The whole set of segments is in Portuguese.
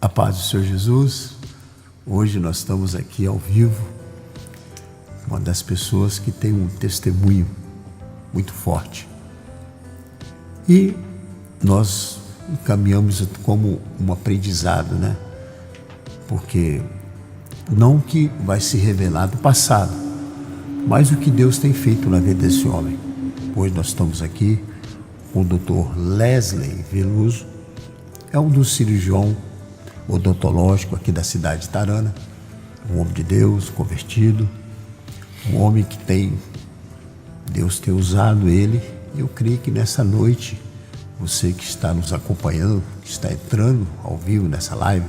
A paz do Senhor Jesus. Hoje nós estamos aqui ao vivo, uma das pessoas que tem um testemunho muito forte. E nós encaminhamos como um aprendizado, né? Porque não que vai se revelar do passado, mas o que Deus tem feito na vida desse homem. Hoje nós estamos aqui com o Dr. Leslie Veloso, é um dos cirurgiões odontológicos aqui da cidade de Tarana, um homem de Deus, convertido, um homem que Deus tem usado ele. Eu creio que nessa noite, você que está nos acompanhando, que está entrando ao vivo nessa live,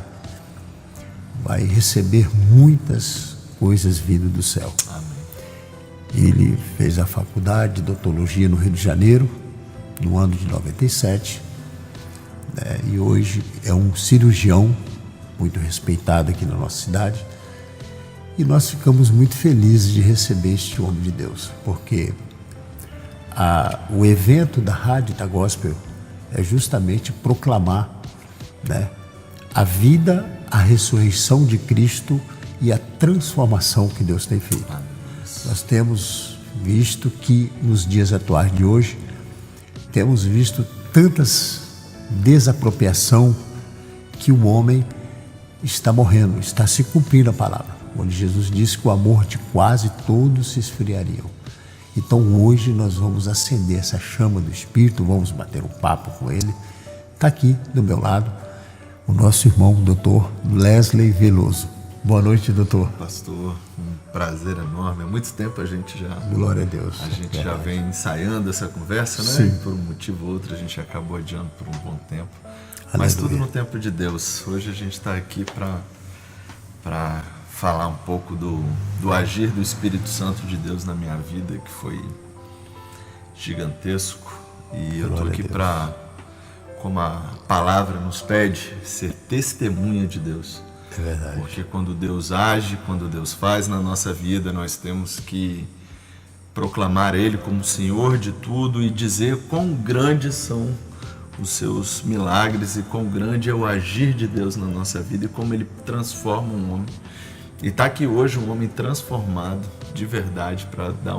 vai receber muitas coisas vindo do céu. Amém. Ele fez a faculdade de odontologia no Rio de Janeiro, no ano de 97, né? E hoje é um cirurgião muito respeitado aqui na nossa cidade. E nós ficamos muito felizes de receber este homem de Deus, porque o evento da Rádio da Gospel é justamente proclamar, né, a vida, a ressurreição de Cristo e a transformação que Deus tem feito. Nós temos visto que nos dias atuais de hoje, temos visto tantas desapropriação que o homem está morrendo, está se cumprindo a palavra, onde Jesus disse que o amor de quase todos se esfriariam. Então hoje nós vamos acender essa chama do Espírito, vamos bater um papo com ele. Está aqui do meu lado o nosso irmão, Dr. Leslie Veloso. Boa noite, doutor. Pastor, um prazer enorme. Há muito tempo a gente já... Glória a Deus. A gente já vem ensaiando essa conversa, né? Sim. E por um motivo ou outro a gente acabou adiando por um bom tempo. Aleluia. Mas tudo no tempo de Deus. Hoje a gente está aqui para falar um pouco do agir do Espírito Santo de Deus na minha vida, que foi gigantesco. E eu estou aqui para, como a palavra nos pede, ser testemunha de Deus. É verdade. Porque quando Deus age, quando Deus faz na nossa vida, nós temos que proclamar Ele como Senhor de tudo e dizer quão grandes são os seus milagres e quão grande é o agir de Deus na nossa vida e como Ele transforma um homem. E está aqui hoje um homem transformado de verdade para dar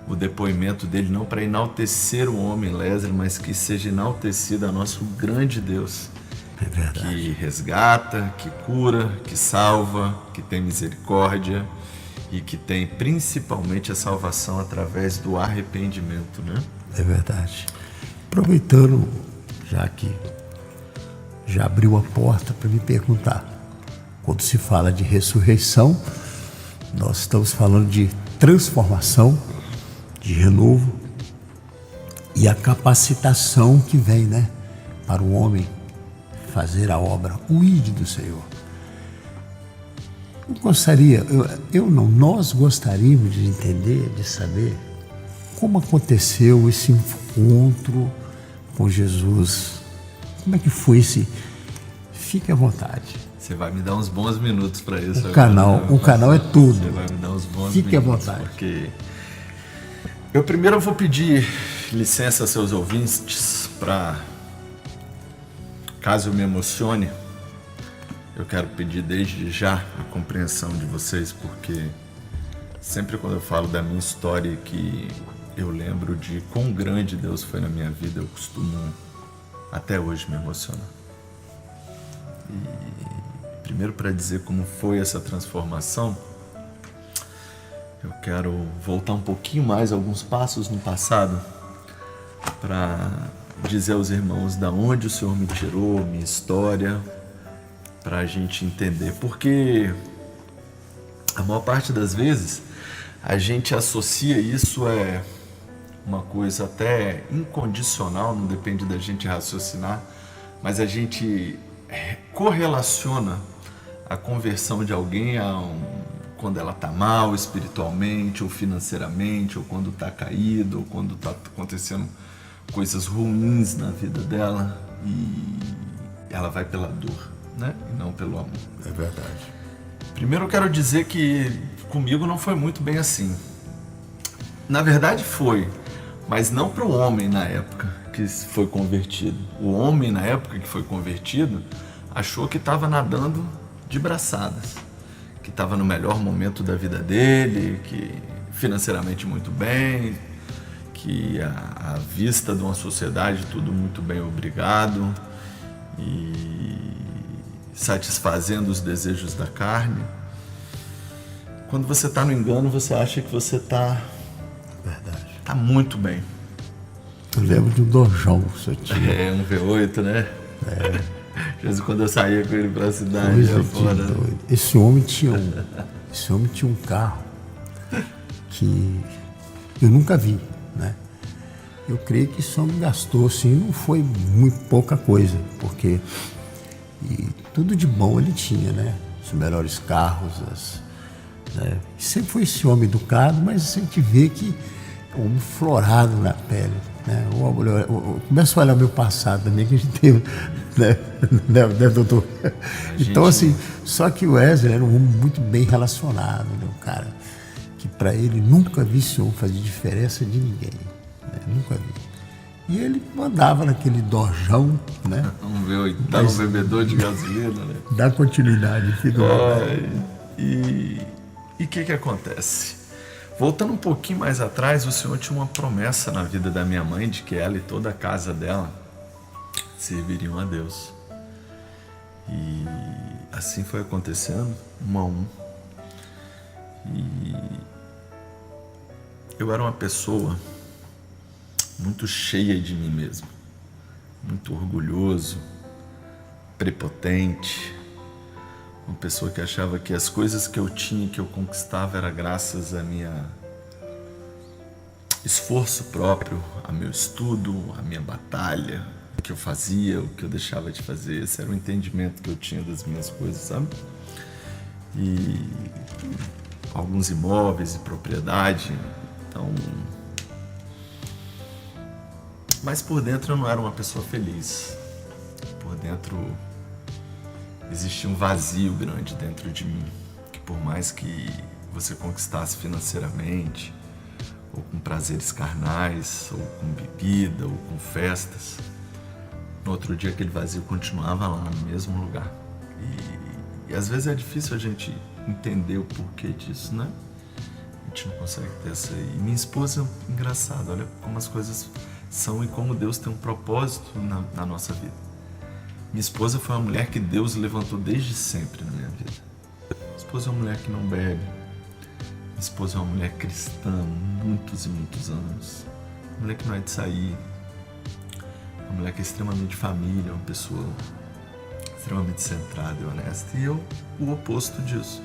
o depoimento dele, não para enaltecer o homem Leslie, mas que seja enaltecido a nosso grande Deus. É verdade. Que resgata, que cura, que salva, que tem misericórdia e que tem principalmente a salvação através do arrependimento, né? É verdade. Aproveitando, já que já abriu a porta para me perguntar, quando se fala de ressurreição, nós estamos falando de transformação, de renovo e a capacitação que vem, né, para o homem fazer a obra, o ID do Senhor. Nós gostaríamos de entender, de saber como aconteceu esse encontro com Jesus. Como é que foi esse? Fique à vontade. Você vai me dar uns bons minutos para isso. O canal é tudo. Você vai me dar uns bons Fique minutos. à vontade. Porque eu primeiro vou pedir licença a seus ouvintes para, caso eu me emocione, eu quero pedir desde já a compreensão de vocês, porque sempre quando eu falo da minha história e que eu lembro de quão grande Deus foi na minha vida, eu costumo até hoje me emocionar. E primeiro, para dizer como foi essa transformação, eu quero voltar um pouquinho mais, alguns passos no passado, para dizer aos irmãos da onde o Senhor me tirou, minha história, para a gente entender. Porque a maior parte das vezes a gente associa isso uma coisa até incondicional, não depende da gente raciocinar, mas a gente correlaciona a conversão de alguém quando ela está mal espiritualmente ou financeiramente, ou quando está caído, ou quando está acontecendo coisas ruins na vida dela e ela vai pela dor, né? E não pelo amor. É verdade. Primeiro eu quero dizer que comigo não foi muito bem assim. Na verdade foi, mas não para o homem na época que foi convertido. O homem na época que foi convertido, achou que estava nadando de braçadas, que estava no melhor momento da vida dele, que financeiramente muito bem, que à vista de uma sociedade tudo muito bem, obrigado, e satisfazendo os desejos da carne. Quando você está no engano, você acha que você está muito bem. Eu lembro de um dojão que você tinha. Um V8, né? Às vezes quando eu saía com ele para a cidade, Coisa fora. Esse homem tinha um carro que eu nunca vi, né? Eu creio que esse homem gastou, assim, não foi muito pouca coisa, porque tudo de bom ele tinha, né? Os melhores carros, né? Sempre foi esse homem educado, mas a gente vê que é um homem florado na pele, né? Eu começo a olhar o meu passado também, que a gente teve, né, doutor? Então, assim, só que o Wesley era um homem muito bem relacionado, né? Um cara que para ele nunca vi esse homem fazer diferença de ninguém, né? Nunca vi. E ele mandava naquele dojão, né? Um V8, um bebedor de gasolina, né? Dá continuidade, filho. E o que acontece? Voltando um pouquinho mais atrás, o Senhor tinha uma promessa na vida da minha mãe de que ela e toda a casa dela serviriam a Deus. E assim foi acontecendo, um a um. E eu era uma pessoa muito cheia de mim mesmo, muito orgulhoso, prepotente, uma pessoa que achava que as coisas que eu tinha, que eu conquistava, era graças a minha esforço próprio, a meu estudo, a minha batalha, o que eu fazia, o que eu deixava de fazer. Esse era o entendimento que eu tinha das minhas coisas, sabe? E alguns imóveis e propriedade, então... Mas por dentro eu não era uma pessoa feliz. Por dentro existia um vazio grande dentro de mim, que por mais que você conquistasse financeiramente, ou com prazeres carnais, ou com bebida, ou com festas, no outro dia aquele vazio continuava lá no mesmo lugar. E às vezes é difícil a gente entender o porquê disso, né? A gente não consegue ter essa... E minha esposa, engraçado, olha como as coisas são e como Deus tem um propósito na nossa vida. Minha esposa foi uma mulher que Deus levantou desde sempre na minha vida. Minha esposa é uma mulher que não bebe. Minha esposa é uma mulher cristã há muitos e muitos anos. Uma mulher que não é de sair. Uma mulher que é extremamente família, uma pessoa extremamente centrada e honesta. E eu, o oposto disso.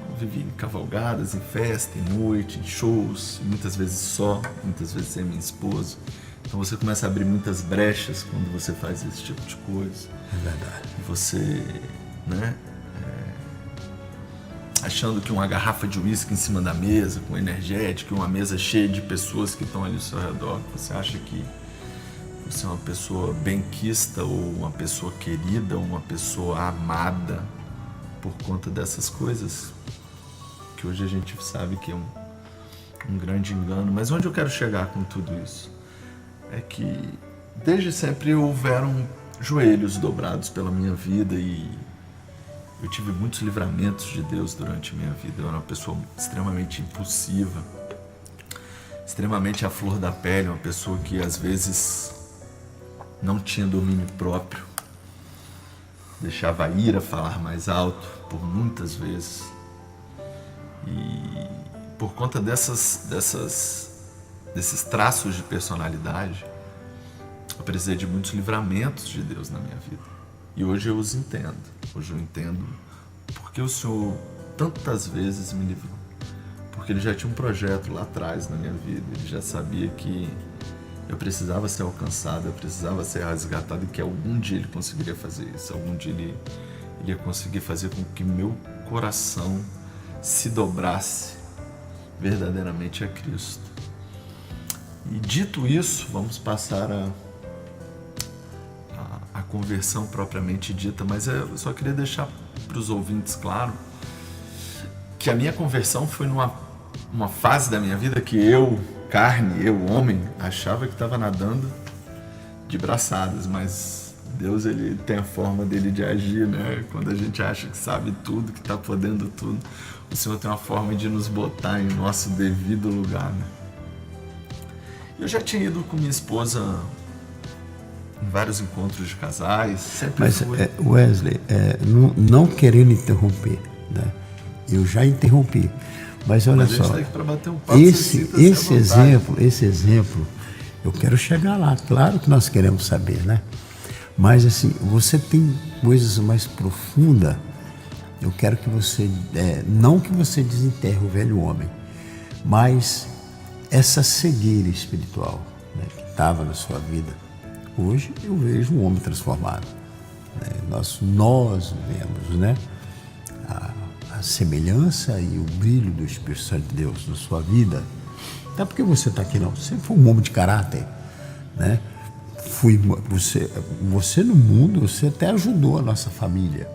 Eu vivi em cavalgadas, em festa, em noite, em shows, muitas vezes só, muitas vezes sem minha esposa. Então você começa a abrir muitas brechas quando você faz esse tipo de coisa. É verdade. E você, né, achando que uma garrafa de uísque em cima da mesa, com energético, uma mesa cheia de pessoas que estão ali ao seu redor, você acha que você é uma pessoa benquista ou uma pessoa querida, ou uma pessoa amada por conta dessas coisas, que hoje a gente sabe que é um grande engano. Mas onde eu quero chegar com tudo isso? É que desde sempre houveram joelhos dobrados pela minha vida e eu tive muitos livramentos de Deus durante a minha vida. Eu era uma pessoa extremamente impulsiva, extremamente à flor da pele, uma pessoa que às vezes não tinha domínio próprio, deixava a ira falar mais alto por muitas vezes. E por conta desses traços de personalidade, eu precisei de muitos livramentos de Deus na minha vida. E hoje eu os entendo. Hoje eu entendo porque o Senhor tantas vezes me livrou. Porque Ele já tinha um projeto lá atrás na minha vida. Ele já sabia que eu precisava ser alcançado, eu precisava ser resgatado e que algum dia Ele conseguiria fazer isso. Algum dia Ele ia conseguir fazer com que meu coração se dobrasse verdadeiramente a Cristo. E dito isso, vamos passar a conversão propriamente dita, mas eu só queria deixar para os ouvintes claro que a minha conversão foi numa fase da minha vida que eu, carne, eu, homem, achava que estava nadando de braçadas, mas Deus, ele tem a forma dele de agir, né? Quando a gente acha que sabe tudo, que está podendo tudo, o Senhor tem uma forma de nos botar em nosso devido lugar, né? Eu já tinha ido com minha esposa em vários encontros de casais, sempre Mas, fui. Wesley, não querendo interromper, né? Eu já interrompi, mas olha Mas a gente só, tá aqui para bater um papo, esse exemplo, eu quero chegar lá, claro que nós queremos saber, né? Mas assim, você tem coisas mais profundas, eu quero que você, não que você desenterre o velho homem, mas essa cegueira espiritual, né, que estava na sua vida, hoje eu vejo um homem transformado, né? Nós vemos, né, a semelhança e o brilho do Espírito Santo de Deus na sua vida. Não é porque você está aqui, não. Você foi um homem de caráter, né? Você no mundo, você até ajudou a nossa família,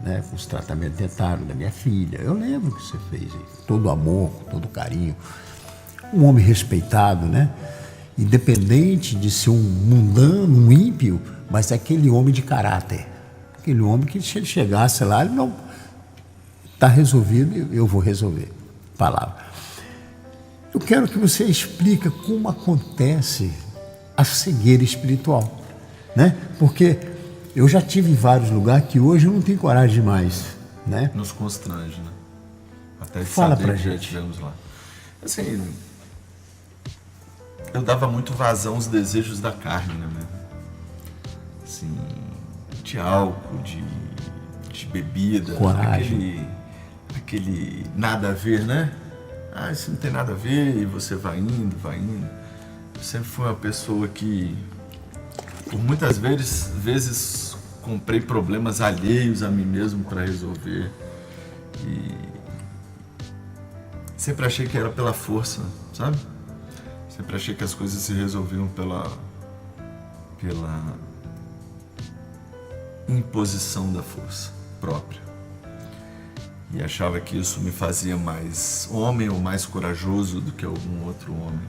né? Com os tratamentos dentários da minha filha. Eu lembro que você fez isso. Todo amor, todo carinho. Um homem respeitado, né? Independente de ser um mundano, um ímpio, mas é aquele homem de caráter. Aquele homem que, se ele chegasse lá, ele não está resolvido, eu vou resolver. Palavra. Eu quero que você explique como acontece a cegueira espiritual, né? Porque eu já tive em vários lugares que hoje eu não tenho coragem de mais, né? Nos constrange, né? Até de Fala saber pra que já gente. estivemos lá. Assim, eu dava muito vazão aos desejos da carne, né? Assim, de álcool, de bebida. Coragem. Aquele nada a ver, né? Ah, isso não tem nada a ver, e você vai indo. Eu sempre fui uma pessoa que, por muitas vezes comprei problemas alheios a mim mesmo para resolver. E sempre achei que era pela força, sabe? Sempre achei que as coisas se resolviam pela imposição da força própria. E achava que isso me fazia mais homem ou mais corajoso do que algum outro homem.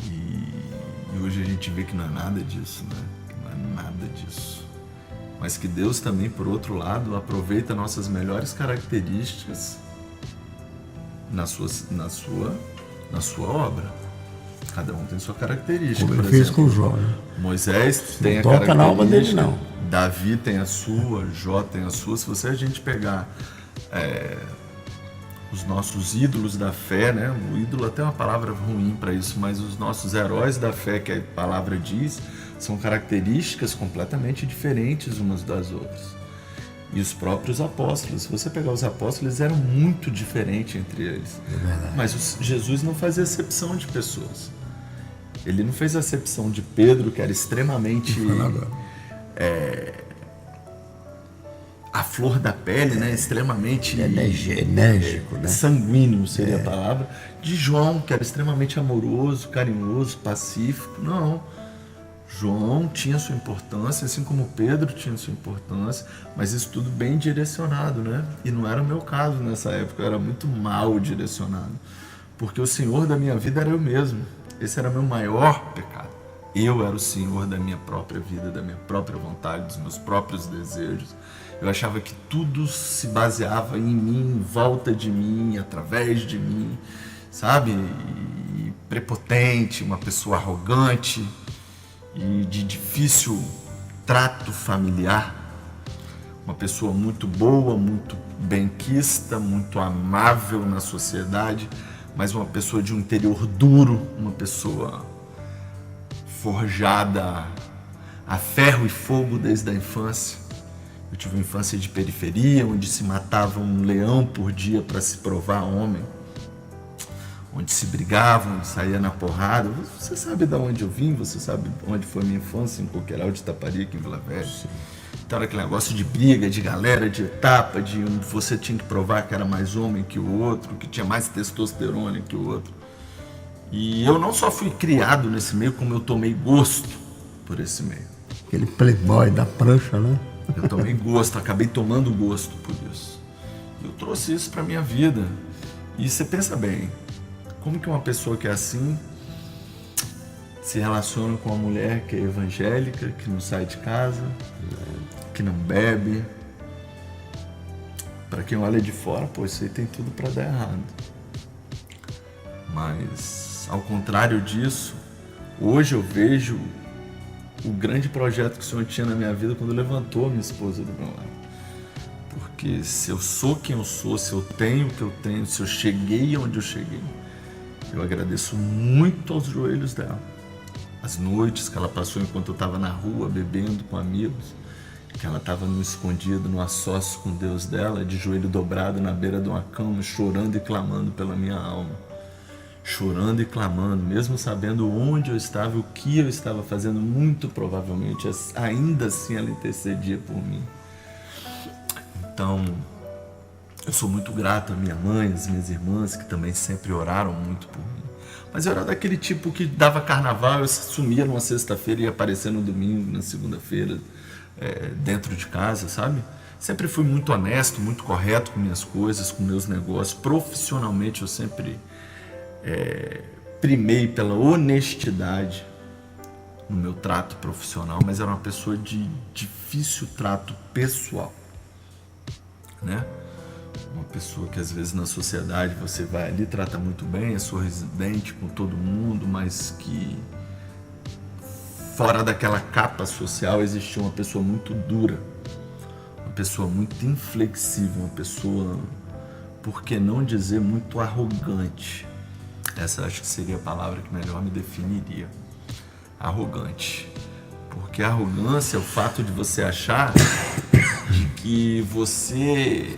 E hoje a gente vê que não é nada disso, né? Que não é nada disso. Mas que Deus também, por outro lado, aproveita nossas melhores características na sua obra. Cada um tem sua característica. Como Por ele fez exemplo, com Jó, né? Moisés tem a toca na alma dele, característica, não. Davi tem a sua, Jó tem a sua. Se a gente pegar os nossos ídolos da fé, né? O ídolo até é uma palavra ruim para isso, mas os nossos heróis da fé, que a palavra diz, são características completamente diferentes umas das outras. E os próprios apóstolos, se você pegar os apóstolos, eles eram muito diferentes entre eles. Mas Jesus não fazia acepção de pessoas. Ele não fez acepção de Pedro, que era extremamente a flor da pele, né? Extremamente enérgico, né? sanguíneo seria a palavra. De João, que era extremamente amoroso, carinhoso, pacífico. Não. João tinha sua importância, assim como Pedro tinha sua importância, mas isso tudo bem direcionado, né? E não era o meu caso nessa época, eu era muito mal direcionado, porque o Senhor da minha vida era eu mesmo. Esse era meu maior pecado. Eu era o Senhor da minha própria vida, da minha própria vontade, dos meus próprios desejos. Eu achava que tudo se baseava em mim, em volta de mim, através de mim, sabe? E prepotente, uma pessoa arrogante e de difícil trato familiar, uma pessoa muito boa, muito benquista, muito amável na sociedade, mas uma pessoa de um interior duro, uma pessoa forjada a ferro e fogo desde a infância. Eu tive uma infância de periferia, onde se matava um leão por dia para se provar homem, onde se brigavam, onde saía na porrada. Você sabe de onde eu vim, você sabe onde foi a minha infância, em Coqueiral de Itaparica, aqui em Vila Velha. Então era aquele negócio de briga, de galera, de etapa, de onde você tinha que provar que era mais homem que o outro, que tinha mais testosterona que o outro. E eu não só fui criado nesse meio, como eu tomei gosto por esse meio. Aquele playboy da prancha, né? Eu tomei gosto, acabei tomando gosto por isso. E eu trouxe isso para minha vida. E você pensa bem, como que uma pessoa que é assim se relaciona com uma mulher que é evangélica, que não sai de casa, que não bebe. Para quem olha de fora, pô, isso aí tem tudo para dar errado. Mas, ao contrário disso, hoje eu vejo o grande projeto que o Senhor tinha na minha vida quando levantou a minha esposa do meu lado. Porque se eu sou quem eu sou, se eu tenho o que eu tenho, se eu cheguei onde eu cheguei, eu agradeço muito aos joelhos dela. As noites que ela passou enquanto eu estava na rua bebendo com amigos, que ela estava no escondido, no assócio com Deus dela, de joelho dobrado na beira de uma cama, chorando e clamando pela minha alma. Chorando e clamando, mesmo sabendo onde eu estava e o que eu estava fazendo, muito provavelmente, ainda assim ela intercedia por mim. Então, eu sou muito grato à minha mãe, às minhas irmãs, que também sempre oraram muito por mim. Mas eu era daquele tipo que dava carnaval, eu sumia numa sexta-feira e ia aparecer no domingo, na segunda-feira, dentro de casa, sabe? Sempre fui muito honesto, muito correto com minhas coisas, com meus negócios. Profissionalmente eu sempre primei pela honestidade no meu trato profissional, mas era uma pessoa de difícil trato pessoal, né? Uma pessoa que às vezes na sociedade você vai ali, trata muito bem, é sorridente com todo mundo, mas que fora daquela capa social existia uma pessoa muito dura, uma pessoa muito inflexível, uma pessoa, por que não dizer, muito arrogante. Essa acho que seria a palavra que melhor me definiria. Arrogante. Porque arrogância é o fato de você achar de que você...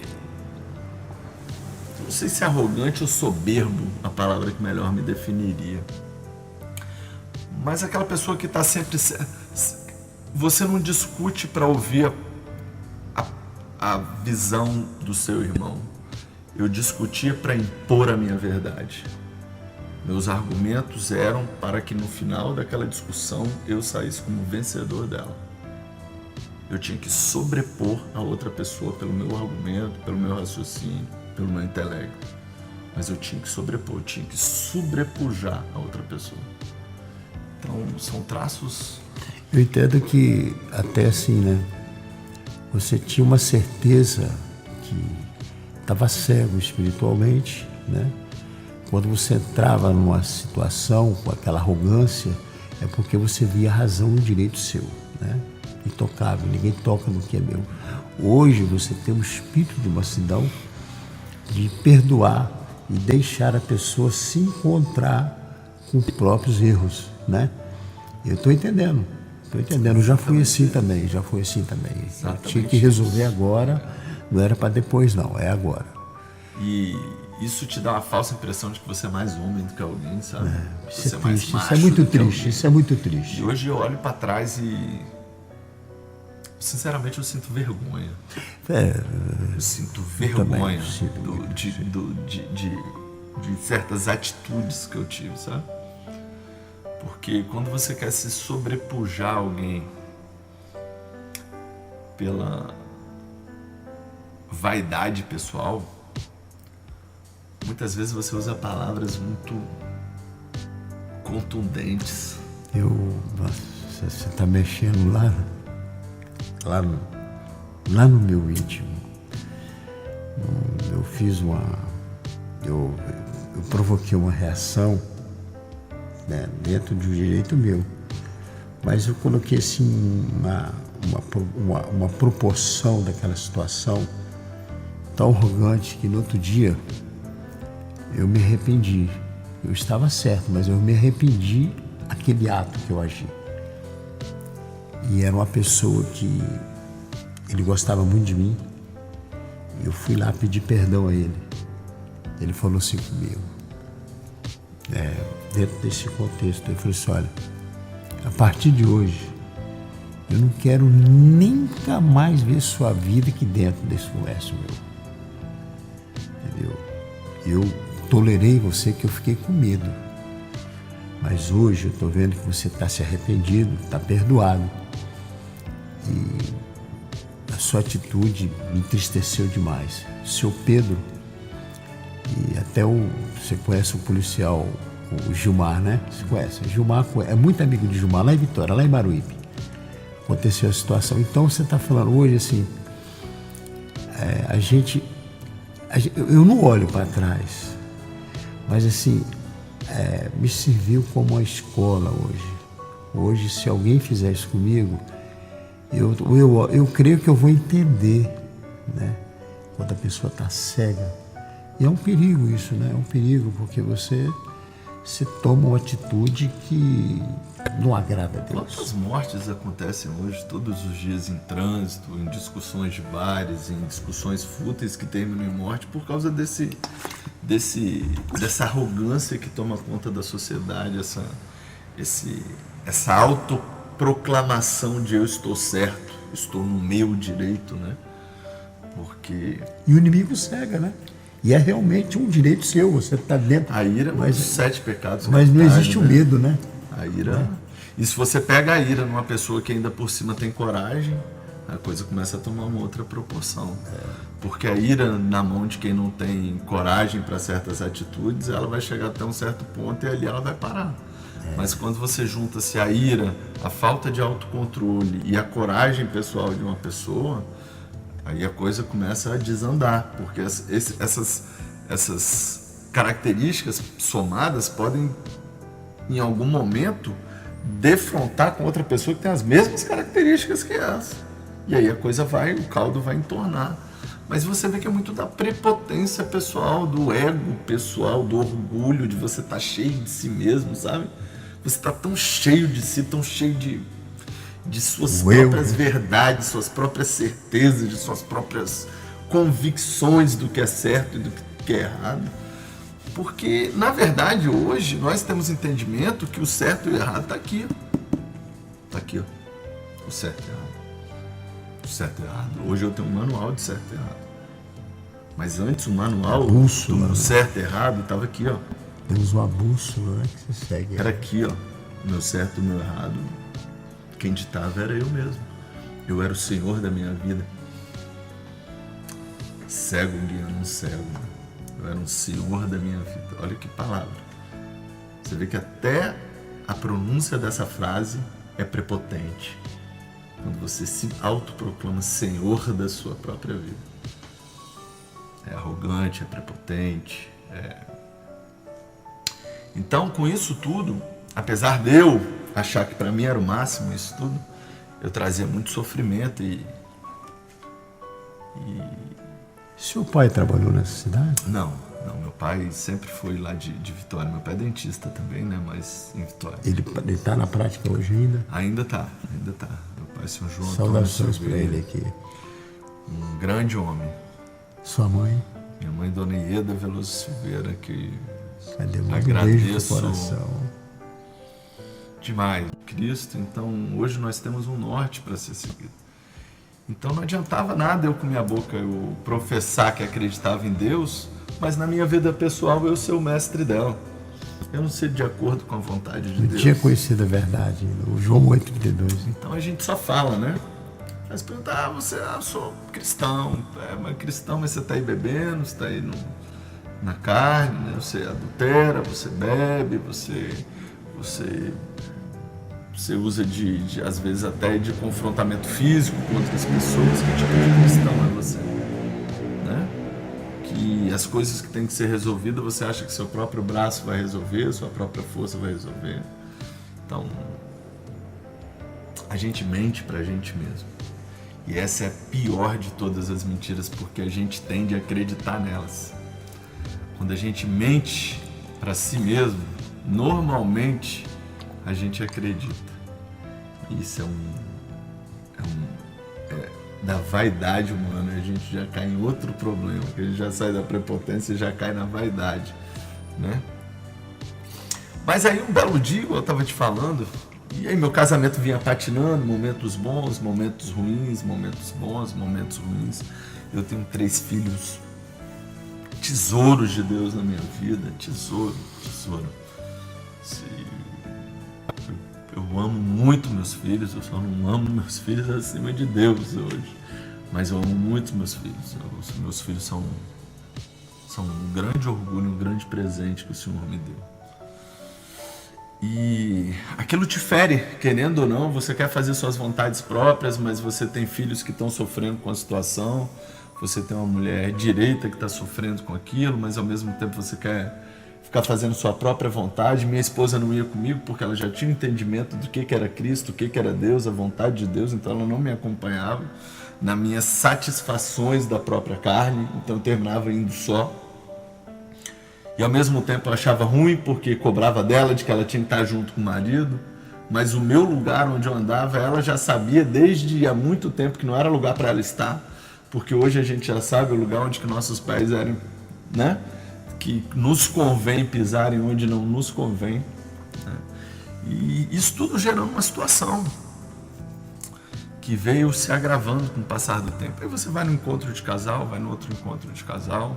Não sei se é arrogante ou soberbo a palavra que melhor me definiria. Mas aquela pessoa que está sempre... Você não discute para ouvir a visão do seu irmão. Eu discutia para impor a minha verdade. Meus argumentos eram para que no final daquela discussão eu saísse como vencedor dela. Eu tinha que sobrepor a outra pessoa pelo meu argumento, pelo meu raciocínio, pelo meu intelecto. Mas eu tinha que sobrepor, eu tinha que sobrepujar a outra pessoa. Então, são traços... Eu entendo que até assim, né? Você tinha uma certeza que estava cego espiritualmente, né? Quando você entrava numa situação com aquela arrogância, é porque você via a razão e o direito seu, né? Intocável, ninguém toca no que é meu. Hoje você tem o espírito de mansidão, de perdoar e deixar a pessoa se encontrar com os próprios erros, né? Eu estou entendendo, eu já fui assim também, Eu tinha que resolver agora, não era para depois não, é agora. E isso te dá uma falsa impressão de que você é mais homem do que alguém, sabe? Isso é triste, isso é muito triste, isso é muito triste. E hoje eu olho para trás e, sinceramente, eu sinto vergonha. Eu sinto vergonha de certas atitudes que eu tive, sabe? Porque quando você quer se sobrepujar alguém pela vaidade pessoal, muitas vezes você usa palavras muito contundentes. Você está mexendo lá no meu íntimo. Eu fiz eu provoquei uma reação, né, dentro de um direito meu, mas eu coloquei assim uma proporção daquela situação tão arrogante que no outro dia eu me arrependi. Eu estava certo, mas eu me arrependi daquele ato que eu agi. E era uma pessoa que ele gostava muito de mim. Eu fui lá pedir perdão a ele. Ele falou assim comigo, dentro desse contexto, ele falou assim: olha, a partir de hoje eu não quero nunca mais ver sua vida aqui dentro desse comércio meu. Entendeu? Eu tolerei você, que eu fiquei com medo. Mas hoje eu estou vendo que você está se arrependido, está perdoado. E a sua atitude me entristeceu demais. Seu Pedro, e até você conhece o policial, o Gilmar, né? Você conhece? O Gilmar é muito amigo de Gilmar, lá em Vitória, lá em Maruípe. Aconteceu a situação. Então você está falando hoje assim, eu não olho para trás, mas assim, me serviu como uma escola hoje. Hoje, se alguém fizer isso comigo, eu creio que eu vou entender, né? Quando a pessoa está cega. E é um perigo isso, né? É um perigo, porque você toma uma atitude que não agrada a Deus. Quantas mortes acontecem hoje, todos os dias, em trânsito, em discussões de bares, em discussões fúteis que terminam em morte por causa dessa arrogância que toma conta da sociedade, essa autoproclamação de eu estou certo, estou no meu direito, né? Porque... E o inimigo cega, né? E é realmente um direito seu, você está dentro. A ira é um dos 7 pecados capitais. Mas não existe o medo, né? A ira... E se você pega a ira numa pessoa que ainda por cima tem coragem, a coisa começa a tomar uma outra proporção. Porque a ira na mão de quem não tem coragem para certas atitudes, ela vai chegar até um certo ponto e ali ela vai parar. Mas quando você junta-se a ira, a falta de autocontrole e a coragem pessoal de uma pessoa, aí a coisa começa a desandar, porque essas características somadas podem, em algum momento, defrontar com outra pessoa que tem as mesmas características que essa. E aí a coisa o caldo vai entornar. Mas você vê que é muito da prepotência pessoal, do ego pessoal, do orgulho, de você estar cheio de si mesmo, sabe? Você está tão cheio de si, tão cheio de suas próprias verdades, suas próprias certezas, de suas próprias convicções do que é certo e do que é errado. Porque, na verdade, hoje, nós temos entendimento que o certo e o errado está aqui. Está aqui, ó. O certo e o errado. O certo e o errado. Hoje eu tenho um manual de certo e errado. Mas antes o manual do certo e errado estava aqui, ó. Temos uma bússola, né, que você segue. Era aqui, ó. Meu certo e meu errado. Quem ditava era eu mesmo. Eu era o senhor da minha vida. Cego guiando um cego. Eu era um senhor da minha vida. Olha que palavra. Você vê que até a pronúncia dessa frase é prepotente. Quando você se autoproclama senhor da sua própria vida. É arrogante, é prepotente. Então, com isso tudo, apesar de eu achar que para mim era o máximo isso tudo, eu trazia muito sofrimento e... Seu pai trabalhou nessa cidade? Não, meu pai sempre foi lá de Vitória. Meu pai é dentista também, né, mas em Vitória. Ele está na prática hoje ainda? Ainda tá. Meu pai é São João Saudações para ele aqui. Um grande homem. Sua mãe? Minha mãe, Dona Ieda Veloso Silveira, que agradeço demais Cristo. Então hoje nós temos um norte para ser seguido. Então não adiantava nada eu com minha boca eu professar que acreditava em Deus, mas na minha vida pessoal eu ser o mestre dela. Eu não ser de acordo com a vontade de Deus. Não tinha conhecido a verdade, o João 8,32. Então a gente só fala, né? Mas perguntar, eu sou cristão, mas cristão, mas você está aí bebendo, você está aí na carne, né? Você adultera, você bebe, você usa às vezes até de confrontamento físico com outras pessoas. Que tipo de cristão é você? Né? Que as coisas que tem que ser resolvidas, você acha que seu próprio braço vai resolver, sua própria força vai resolver. Então, a gente mente pra gente mesmo. E essa é a pior de todas as mentiras, porque a gente tende a acreditar nelas. Quando a gente mente para si mesmo, normalmente a gente acredita. Isso é da vaidade humana. A gente já cai em outro problema, que a gente já sai da prepotência e já cai na vaidade, né? Mas aí um belo dia, eu estava te falando, e aí meu casamento vinha patinando, momentos bons, momentos ruins, momentos bons, momentos ruins. Eu tenho 3 filhos, tesouros de Deus na minha vida, tesouro. Eu amo muito meus filhos, eu só não amo meus filhos acima de Deus hoje. Mas eu amo muito meus filhos. Meus filhos são um grande orgulho, um grande presente que o Senhor me deu. E aquilo te fere, querendo ou não, você quer fazer suas vontades próprias, mas você tem filhos que estão sofrendo com a situação, você tem uma mulher direita que está sofrendo com aquilo, mas ao mesmo tempo você quer ficar fazendo sua própria vontade. Minha esposa não ia comigo porque ela já tinha um entendimento do que era Cristo, o que era Deus, a vontade de Deus, então ela não me acompanhava nas minhas satisfações da própria carne, então eu terminava indo só. E ao mesmo tempo eu achava ruim porque cobrava dela de que ela tinha que estar junto com o marido, mas o meu lugar onde eu andava, ela já sabia desde há muito tempo que não era lugar para ela estar, porque hoje a gente já sabe o lugar onde que nossos pais eram, né? Que nos convém pisarem onde não nos convém, né? E isso tudo gerando uma situação que veio se agravando com o passar do tempo. Aí você vai no encontro de casal, vai no outro encontro de casal,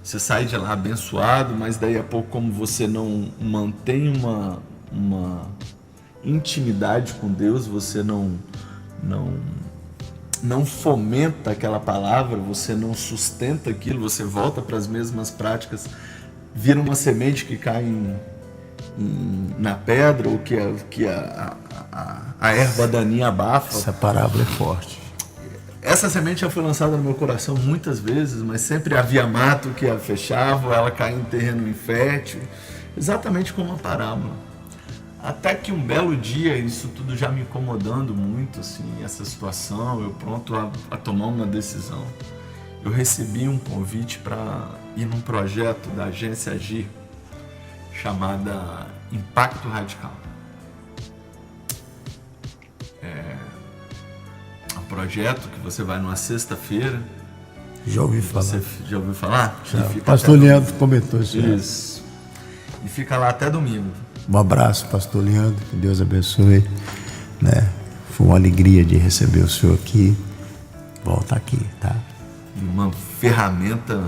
você sai de lá abençoado, mas daí a pouco, como você não mantém uma intimidade com Deus, você não fomenta aquela palavra, você não sustenta aquilo, você volta para as mesmas práticas, vira uma semente que cai na pedra, ou que a erva daninha abafa. Essa parábola é forte. Essa semente já foi lançada no meu coração muitas vezes, mas sempre havia mato que a fechava, ela caía em terreno infértil, exatamente como uma parábola. Até que um belo dia, isso tudo já me incomodando muito, assim, essa situação, eu pronto a tomar uma decisão. Eu recebi um convite para ir num projeto da agência Agir, chamada Impacto Radical. Um projeto que você vai numa sexta-feira. Já ouvi falar. Você já ouviu falar? Já. Pastor Leandro comentou isso. Isso. E fica lá até domingo. Um abraço, pastor Leandro, que Deus abençoe, né? Foi uma alegria de receber o senhor aqui. Volta aqui, tá? Uma ferramenta.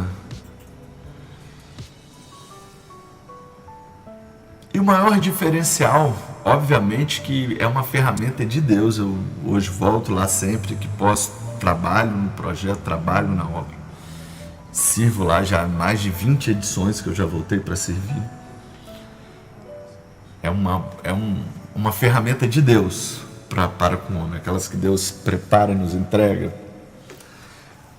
E o maior diferencial, obviamente, que é uma ferramenta de Deus. Eu hoje volto lá sempre que posso, trabalho no projeto, trabalho na obra. Sirvo lá já mais de 20 edições que eu já voltei para servir. É uma ferramenta de Deus para com o homem, aquelas que Deus prepara e nos entrega.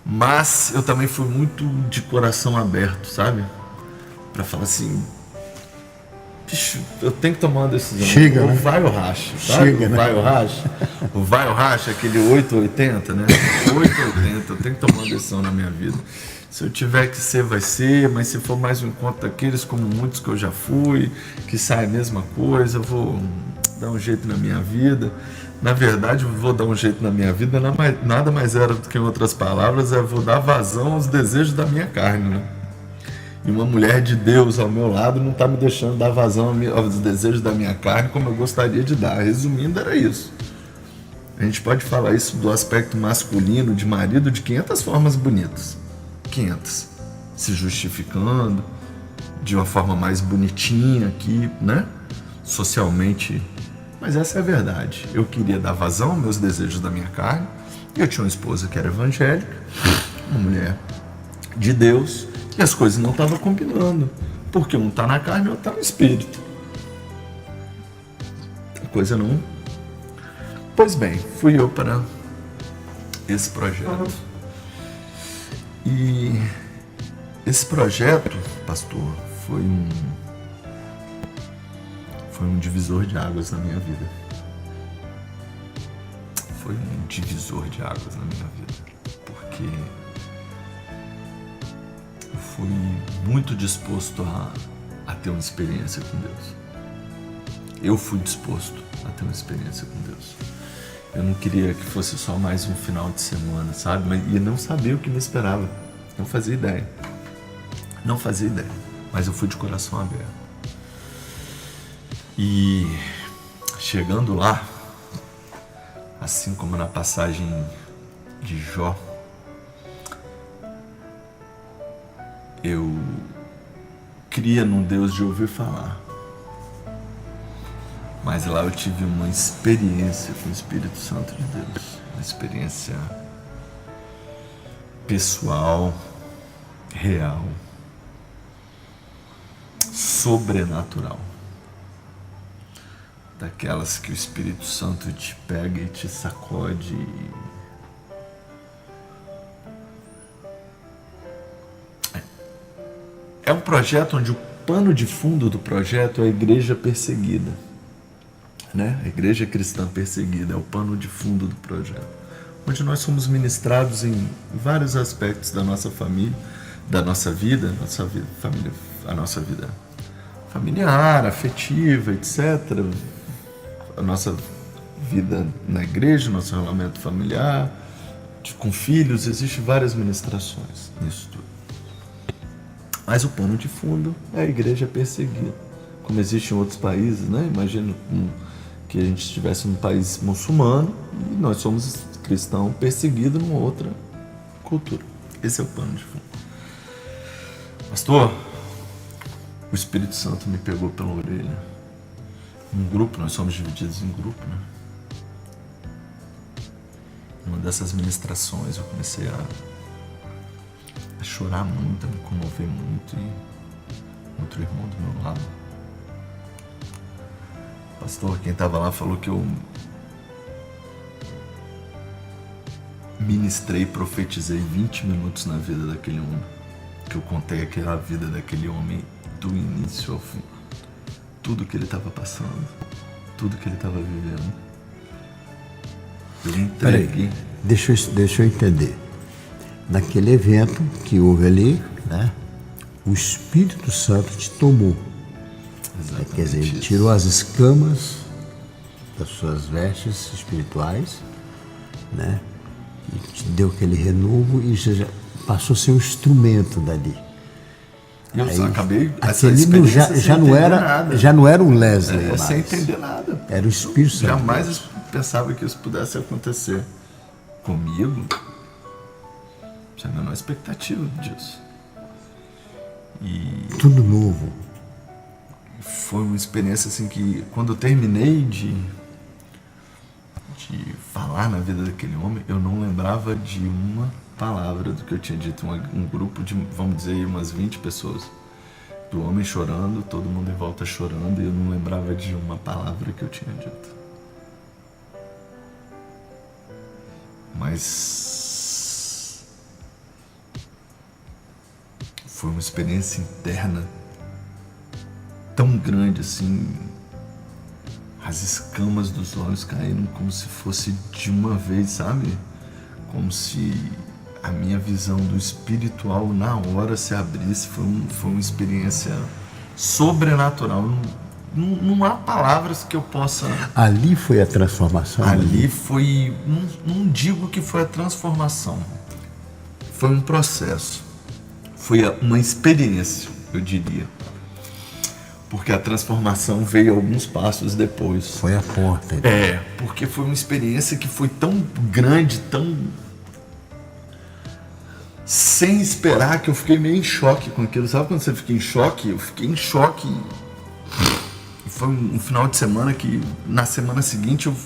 Mas eu também fui muito de coração aberto, sabe? Para falar assim, bicho, eu tenho que tomar uma decisão. Chega, ou né? vai ou racha, sabe? Chega, né? Vai ou racha. O vai ou racha, aquele 880, né? 880, eu tenho que tomar uma decisão na minha vida. Se eu tiver que ser, vai ser, mas se for mais um encontro daqueles, como muitos que eu já fui, que sai a mesma coisa, eu vou dar um jeito na minha vida. Na verdade, eu vou dar um jeito na minha vida, nada mais era do que, em outras palavras, vou dar vazão aos desejos da minha carne, né? E uma mulher de Deus ao meu lado não está me deixando dar vazão aos desejos da minha carne como eu gostaria de dar. Resumindo, era isso. A gente pode falar isso do aspecto masculino, de marido, de 500 formas bonitas. 500. Se justificando de uma forma mais bonitinha aqui, né? Socialmente. Mas essa é a verdade. Eu queria dar vazão aos meus desejos da minha carne. E eu tinha uma esposa que era evangélica, uma mulher de Deus, e as coisas não estavam combinando. Porque um está na carne e outro está no espírito. A coisa não... Pois bem, fui eu para esse projeto. E esse projeto, pastor, foi um divisor de águas na minha vida. Foi um divisor de águas na minha vida. Porque eu fui muito disposto a ter uma experiência com Deus. Eu fui disposto a ter uma experiência com Deus. Eu não queria que fosse só mais um final de semana, sabe? E não sabia o que me esperava. Não fazia ideia. Não fazia ideia. Mas eu fui de coração aberto. E chegando lá, assim como na passagem de Jó, eu cria num Deus de ouvir falar. Mas lá eu tive uma experiência com o Espírito Santo de Deus. Uma experiência pessoal, real, sobrenatural. daquelas que o Espírito Santo te pega e te sacode. É um projeto onde o pano de fundo do projeto é a igreja perseguida, né? A igreja cristã perseguida é o pano de fundo do projeto, onde nós somos ministrados em vários aspectos da nossa família, da nossa vida, a nossa vida familiar, afetiva, etc. A nossa vida na igreja, nosso relacionamento familiar, com filhos, existem várias ministrações nisso tudo. Mas o pano de fundo é a igreja perseguida, como existe em outros países, né? Imagina que a gente estivesse num país muçulmano e nós somos cristãos perseguidos numa outra cultura. Esse é o pano de fundo. Pastor, o Espírito Santo me pegou pela orelha. Um grupo, nós somos divididos em grupo, né? Numa dessas ministrações eu comecei a chorar muito, a me comover muito, e outro irmão do meu lado, pastor, quem estava lá, falou que eu ministrei e profetizei 20 minutos na vida daquele homem, que eu contei aquela vida daquele homem do início ao fim, tudo que ele estava passando, tudo que ele estava vivendo. Eu entreguei. Deixa eu entender. Naquele evento que houve ali, né, o Espírito Santo te tomou. Exatamente. Quer dizer, ele tirou as escamas das suas vestes espirituais, né, e te deu aquele renovo e já passou a ser um instrumento dali. Eu aí, acabei aquele já não era um Leslie mais. Sem entender nada. Era o Espírito Santo. Jamais pensava que isso pudesse acontecer comigo. Tinha a menor expectativa disso. E tudo novo. foi uma experiência assim que, quando eu terminei de falar na vida daquele homem, eu não lembrava de uma palavra do que eu tinha dito. Um grupo de, vamos dizer, umas 20 pessoas, do homem chorando, todo mundo em volta chorando, e eu não lembrava de uma palavra que eu tinha dito. Mas foi uma experiência interna tão grande assim, as escamas dos olhos caíram como se fosse de uma vez, sabe? Como se a minha visão do espiritual na hora se abrisse. Foi uma experiência sobrenatural. Não há palavras que eu possa... Ali foi a transformação? Ali foi... Não digo que foi a transformação. Foi um processo. Foi uma experiência, eu diria. Porque a transformação veio alguns passos depois. Foi a porta. Porque foi uma experiência que foi tão grande, tão... sem esperar, que eu fiquei meio em choque com aquilo. Sabe quando você fica em choque? Eu fiquei em choque. Foi um final de semana que, na semana seguinte, eu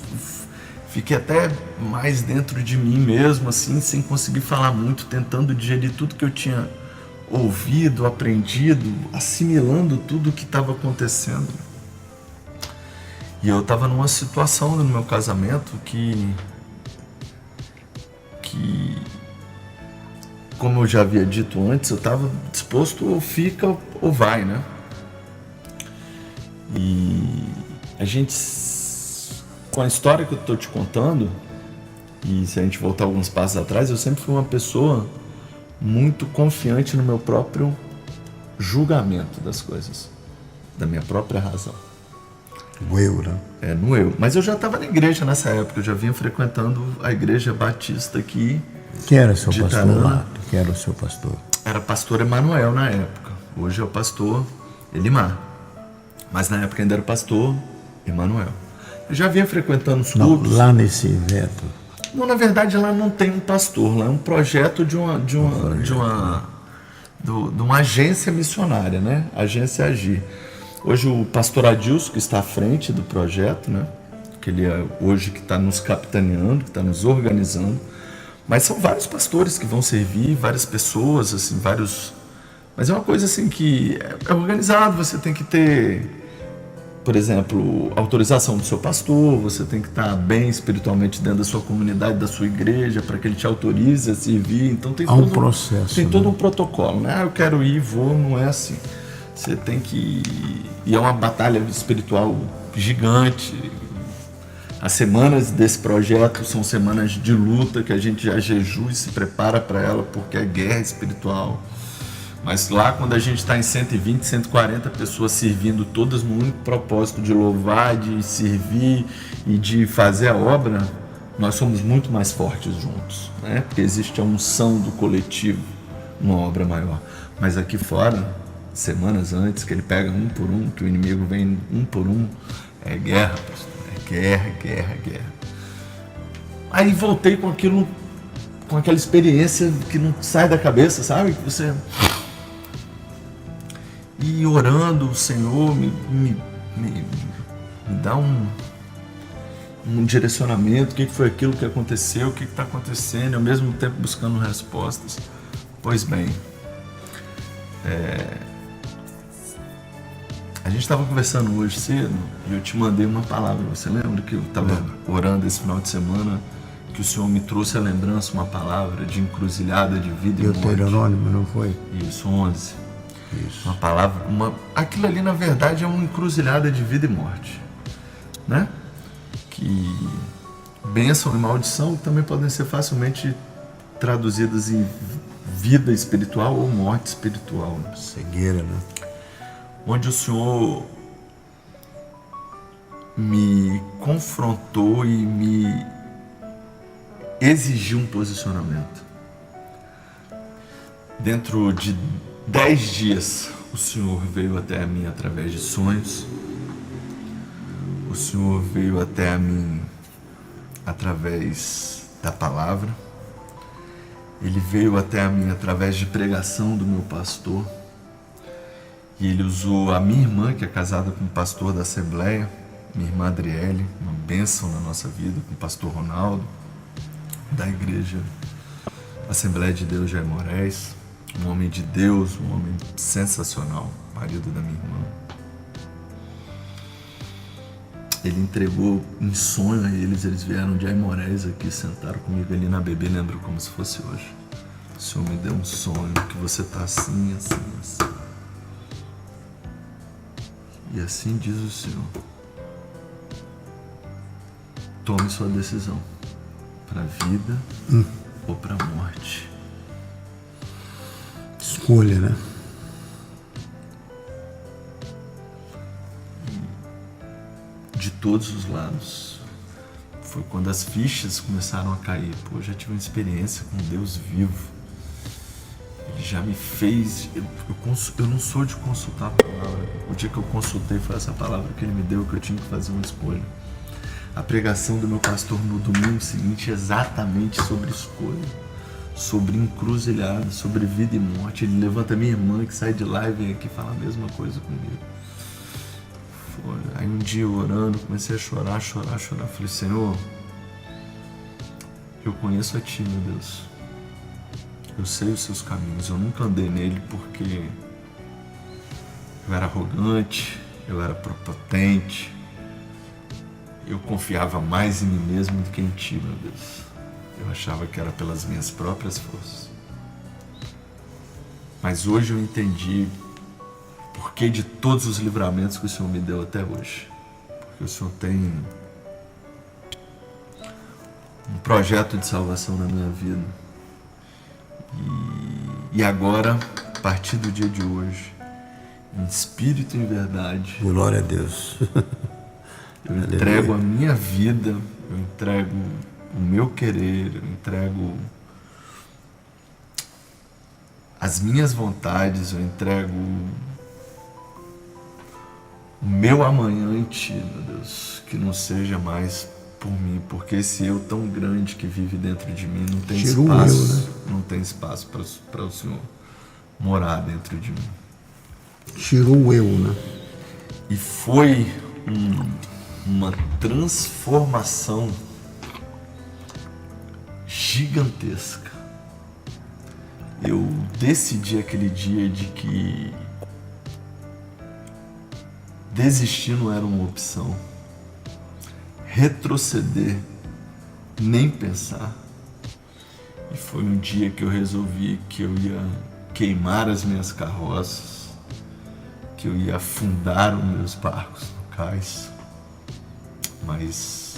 fiquei até mais dentro de mim mesmo, assim, sem conseguir falar muito, tentando digerir tudo que eu tinha ouvido, aprendido, assimilando tudo o que estava acontecendo. E eu estava numa situação no meu casamento que, como eu já havia dito antes, eu estava disposto ou fica ou vai, né? E a gente, com a história que eu estou te contando, e se a gente voltar alguns passos atrás, eu sempre fui uma pessoa muito confiante no meu próprio julgamento das coisas, da minha própria razão. No eu, né? No eu. Mas eu já estava na igreja nessa época, eu já vinha frequentando a igreja batista aqui. Quem era o seu pastor Taran. lá? Quem era o seu pastor? Era pastor Emanuel na época. Hoje é o pastor Elimar. Mas na época ainda era o pastor Emanuel. Eu já vinha frequentando os cultos. Lá nesse evento. Não, na verdade lá não tem um pastor, lá é um projeto de uma agência missionária, né? Agência Agir. Hoje o pastor Adilson, que está à frente do projeto, né? Que ele é hoje que está nos capitaneando, que está nos organizando. Mas são vários pastores que vão servir, várias pessoas, assim, vários... Mas é uma coisa assim que é organizado, você tem que ter por exemplo, autorização do seu pastor, você tem que estar bem espiritualmente dentro da sua comunidade, da sua igreja, para que ele te autorize a servir. Então tem um processo. Tem todo um protocolo, né? Eu quero ir, vou, não é assim. Você tem que ir. E é uma batalha espiritual gigante. As semanas desse projeto são semanas de luta, que a gente já jejua e se prepara para ela, porque é guerra espiritual. Mas lá, quando a gente está em 120, 140 pessoas servindo, todas no único propósito de louvar, de servir e de fazer a obra, nós somos muito mais fortes juntos, né? Porque existe a unção do coletivo numa obra maior. Mas aqui fora, semanas antes, que ele pega um por um, que o inimigo vem um por um, é guerra, pastor. É guerra, guerra, guerra. Aí voltei com aquilo, com aquela experiência que não sai da cabeça, sabe? Que você... E orando, o Senhor me dá um direcionamento, o que foi aquilo que aconteceu, o que está acontecendo, e ao mesmo tempo buscando respostas. Pois bem, a gente estava conversando hoje cedo e eu te mandei uma palavra. Você lembra que eu estava orando esse final de semana, que o Senhor me trouxe a lembrança, uma palavra de encruzilhada de vida e morte? Deuteronômio, não foi? Isso, 11. Isso. Uma palavra, aquilo ali na verdade é uma encruzilhada de vida e morte, né? Que bênção e maldição também podem ser facilmente traduzidas em vida espiritual ou morte espiritual, né? Cegueira, né? Onde o Senhor me confrontou e me exigiu um posicionamento. Dentro de 10 dias, o Senhor veio até a mim através de sonhos. O Senhor veio até a mim através da palavra. Ele veio até a mim através de pregação do meu pastor. E ele usou a minha irmã, que é casada com o pastor da Assembleia, minha irmã Adriele, uma bênção na nossa vida, com o pastor Ronaldo, da igreja Assembleia de Deus Jair Moraes. Um homem de Deus, um homem sensacional, marido da minha irmã. Ele entregou em sonho a eles vieram de Aimorés aqui, sentaram comigo ali na BB, lembro como se fosse hoje. O Senhor me deu um sonho, que você está assim, assim, assim. E assim diz o Senhor. Tome sua decisão, para a vida ou para a morte. Escolha, né? De todos os lados. Foi quando as fichas começaram a cair. Pô, eu já tive uma experiência com Deus vivo. Ele já me fez... Eu não sou de consultar a palavra. O dia que eu consultei foi essa palavra que ele me deu, que eu tinha que fazer uma escolha. A pregação do meu pastor no domingo seguinte exatamente sobre escolha. Sobre encruzilhada, sobre vida e morte. Ele levanta minha irmã que sai de lá e vem aqui falar a mesma coisa comigo. Aí um dia eu orando, comecei a chorar. Falei, Senhor, eu conheço a Ti, meu Deus. Eu sei os Seus caminhos. Eu nunca andei nele porque eu era arrogante, eu era prepotente. Eu confiava mais em mim mesmo do que em Ti, meu Deus. Eu achava que era pelas minhas próprias forças. Mas hoje eu entendi o porquê de todos os livramentos que o Senhor me deu até hoje. Porque o Senhor tem um projeto de salvação na minha vida. E agora, a partir do dia de hoje, em espírito e em verdade, glória a Deus. Eu entrego a minha vida, eu entrego o meu querer, eu entrego as minhas vontades, eu entrego o meu amanhã em Ti, meu Deus, que não seja mais por mim, porque esse eu tão grande que vive dentro de mim não tem espaço, não tem espaço para o Senhor morar dentro de mim. Tirou o eu, né? E foi uma transformação gigantesca. Eu decidi aquele dia de que Desistir não era uma opção. Retroceder, nem pensar. E foi um dia que eu resolvi que eu ia queimar as minhas carroças, que eu ia afundar os meus barcos no cais, mas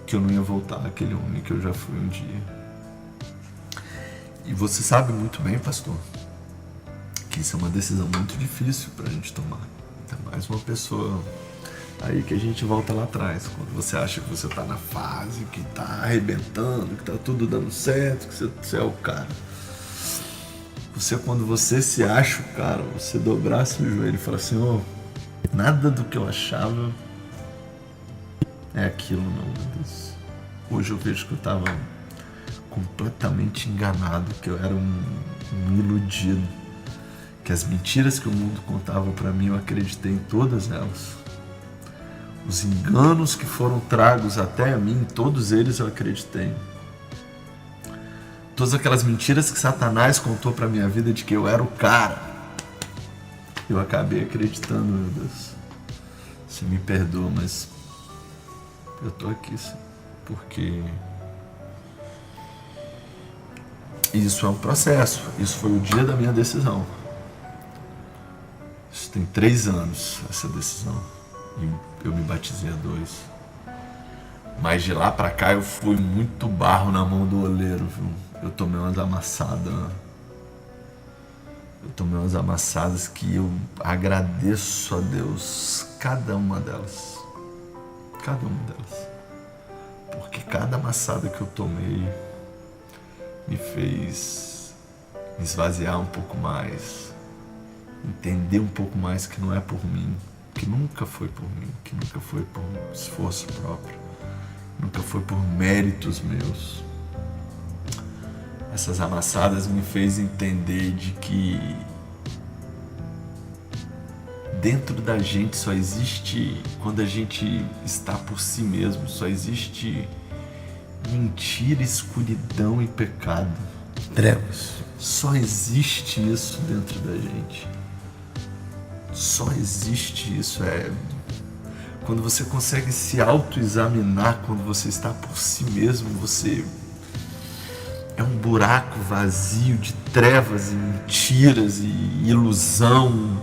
que eu não ia voltar àquele homem que eu já fui um dia. E você sabe muito bem, pastor, que isso é uma decisão muito difícil para a gente tomar. Ainda mais uma pessoa aí que a gente volta lá atrás, quando você acha que você tá na fase, que tá arrebentando, que tá tudo dando certo, que você é o cara. Quando você se acha o cara, você dobrar seu joelho e falar assim, nada do que eu achava é aquilo não, meu Deus. Hoje eu vejo que eu tava completamente enganado, que eu era um iludido, que as mentiras que o mundo contava para mim, eu acreditei em todas elas. Os enganos que foram tragos até a mim, todos eles eu acreditei. Todas aquelas mentiras que Satanás contou para minha vida de que eu era o cara, eu acabei acreditando, meu Deus. Você me perdoa, mas eu tô aqui, sim, porque isso é um processo. Isso foi o dia da minha decisão. Isso tem 3 anos, essa decisão. E eu me batizei há 2. Mas de lá pra cá eu fui muito barro na mão do oleiro, viu? Eu tomei umas amassadas que eu agradeço a Deus, cada uma delas. Porque cada amassada que eu tomei me fez me esvaziar um pouco mais, entender um pouco mais que não é por mim, que nunca foi por mim, que nunca foi por esforço próprio, nunca foi por méritos meus. Essas amassadas me fez entender de que dentro da gente só existe, quando a gente está por si mesmo, só existe mentira, escuridão e pecado. Trevas. Só existe isso dentro da gente. Só existe isso. Quando você consegue se autoexaminar, quando você está por si mesmo, você é um buraco vazio de trevas e mentiras e ilusão,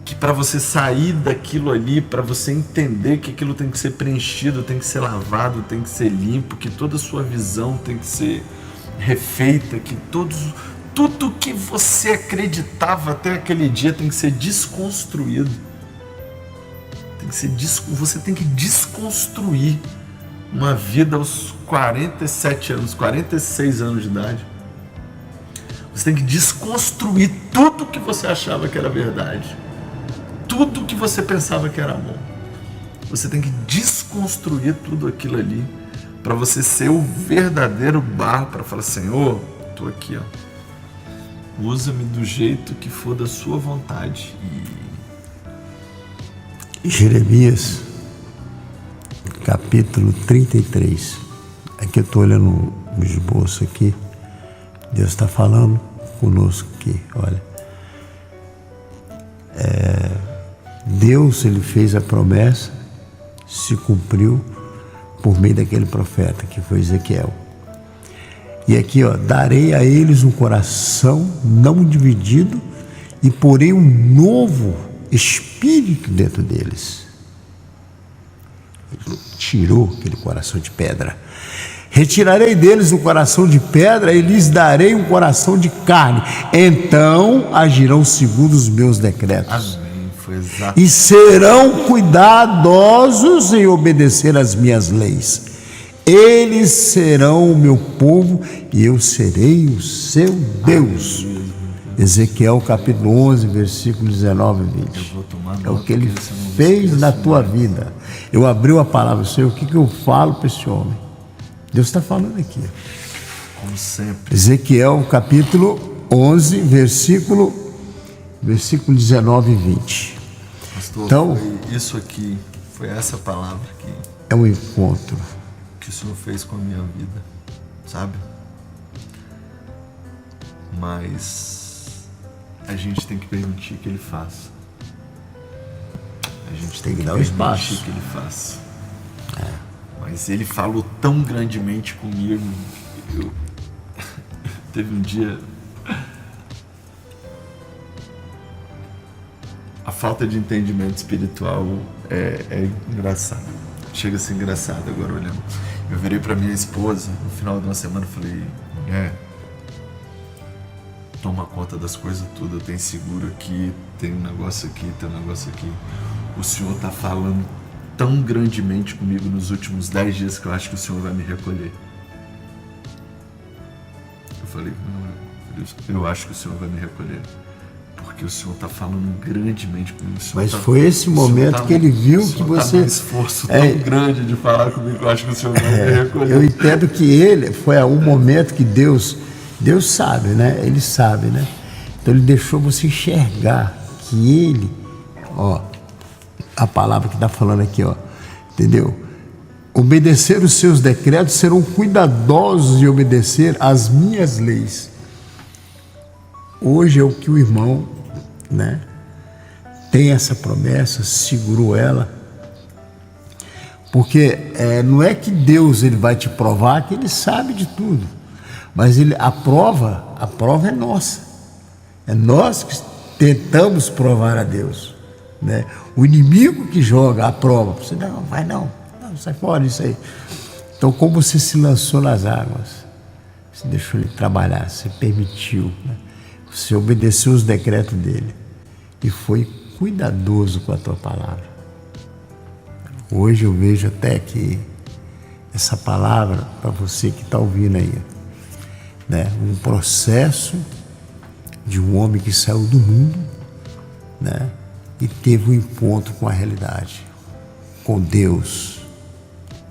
que para você sair daquilo ali, para você entender que aquilo tem que ser preenchido, tem que ser lavado, tem que ser limpo, que toda a sua visão tem que ser refeita, que tudo que você acreditava até aquele dia tem que ser desconstruído. Você tem que desconstruir uma vida aos 47 anos, 46 anos de idade. Você tem que desconstruir tudo que você achava que era verdade, tudo que você pensava que era amor. Você tem que desconstruir tudo aquilo ali para você ser o verdadeiro barro, para falar, Senhor, estou aqui, usa-me do jeito que for da sua vontade. Jeremias, capítulo 33. Aqui eu estou olhando no esboço aqui. Deus está falando conosco aqui, olha. Deus, ele fez a promessa, se cumpriu por meio daquele profeta que foi Ezequiel. E aqui, darei a eles um coração não dividido e porei um novo espírito dentro deles. Ele tirou aquele coração de pedra. Retirarei deles o coração de pedra e lhes darei um coração de carne. Então agirão segundo os meus decretos. Amém. Foi exato. E serão cuidadosos em obedecer às minhas leis. Eles serão o meu povo e eu serei o seu Deus. Ezequiel capítulo 11, versículo 19 e 20. É o que ele fez na tua vida. Eu abri a palavra, Senhor, o que eu falo para esse homem? Deus está falando aqui. Como sempre. Ezequiel capítulo 11, versículo 19 e 20. Pastor, então, foi isso aqui, foi essa palavra aqui. É um encontro que o Senhor fez com a minha vida, sabe? Mas a gente tem que permitir que Ele faça. gente tem que dar o permitir espaço que ele faça. Mas ele falou tão grandemente comigo. Teve um dia. A falta de entendimento espiritual é engraçado. Chega a ser engraçado agora olhando. Eu virei pra minha esposa no final de uma semana e falei: toma conta das coisas tudo, eu tenho seguro aqui, tem um negócio aqui, tem um negócio aqui. O Senhor tá falando tão grandemente comigo nos últimos 10 dias que eu acho que o Senhor vai me recolher. Eu falei: eu acho que o Senhor vai me recolher, porque o Senhor está falando grandemente comigo. Mas foi esse momento que ele viu que você... um esforço tão grande de falar comigo, eu acho que o Senhor vai me recolher. Eu entendo que ele foi um momento que Deus sabe, né? Ele sabe, né? Então ele deixou você enxergar que ele, a palavra que está falando aqui, entendeu? Obedecer os seus decretos, serão cuidadosos de obedecer às minhas leis. Hoje é o que o irmão, né, tem essa promessa, segurou ela, porque não é que Deus ele vai te provar que ele sabe de tudo, mas a prova é nossa, é nós que tentamos provar a Deus, né? O inimigo que joga a prova, você não vai não, sai fora isso aí. Então, como você se lançou nas águas, você deixou ele trabalhar, você permitiu, né? Você obedeceu os decretos dele e foi cuidadoso com a tua palavra. Hoje eu vejo até que essa palavra, para você que está ouvindo aí, né, um processo de um homem que saiu do mundo, né, e teve um encontro com a realidade, com Deus.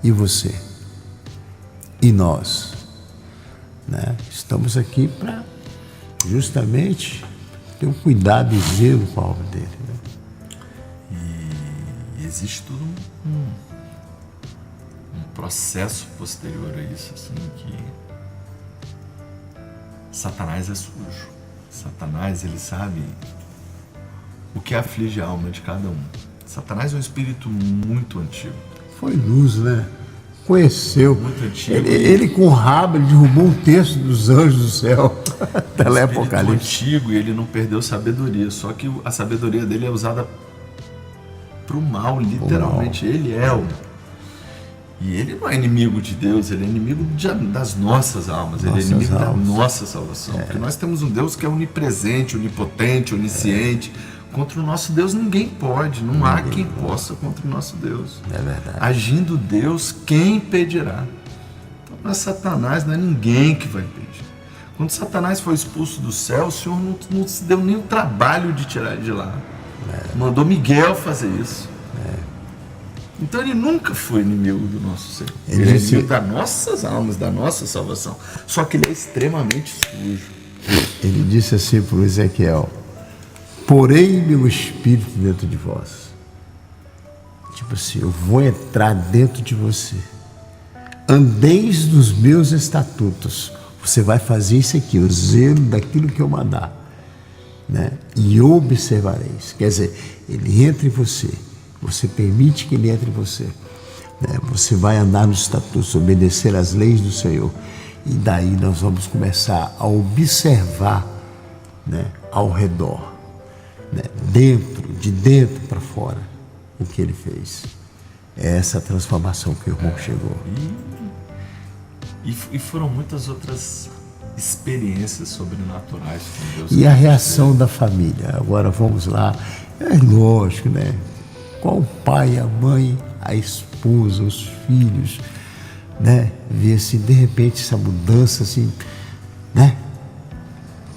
E você? E nós? Né? Estamos aqui para justamente ter um cuidado e zelo com a obra dele. Né? E existe todo um processo posterior a isso, assim, que Satanás é sujo. Satanás, ele sabe o que aflige a alma de cada um. Satanás é um espírito muito antigo. Foi luz, né? Conheceu. Muito antigo. Ele com o rabo, ele derrubou um terço dos anjos do céu. Até lá Apocalipse. Antigo, e ele não perdeu sabedoria. Só que a sabedoria dele é usada pro mal, literalmente. Ele é o... E ele não é inimigo de Deus, ele é inimigo das nossas almas. Ele é inimigo da nossa salvação. Porque nós temos um Deus que é onipresente, onipotente, onisciente. Contra o nosso Deus ninguém pode, não há quem possa contra o nosso Deus. É verdade. Agindo Deus, quem impedirá? Então não é Satanás, não é ninguém que vai impedir. Quando Satanás foi expulso do céu, o Senhor não se deu nem o trabalho de tirar ele de lá. Mandou Miguel fazer isso. Então ele nunca foi inimigo do nosso ser. Ele é inimigo das nossas almas, da nossa salvação. Só que ele é extremamente sujo. Ele disse assim para o Ezequiel: porém meu espírito dentro de vós. Tipo assim, eu vou entrar dentro de você. Andeis nos meus estatutos. Você vai fazer isso aqui, o zelo daquilo que eu mandar, né? E observareis. Quer dizer, ele entra em você. Você permite que ele entre em você, né? Você vai andar nos estatutos, obedecer às leis do Senhor. E daí nós vamos começar a observar, né, ao redor, né, de dentro para fora, o que ele fez. É essa transformação que o irmão chegou. E foram muitas outras experiências sobrenaturais com Deus. E a reação da família? Agora vamos lá. É lógico, né? Qual o pai, a mãe, a esposa, os filhos, né? Ver assim, de repente, essa mudança assim, né?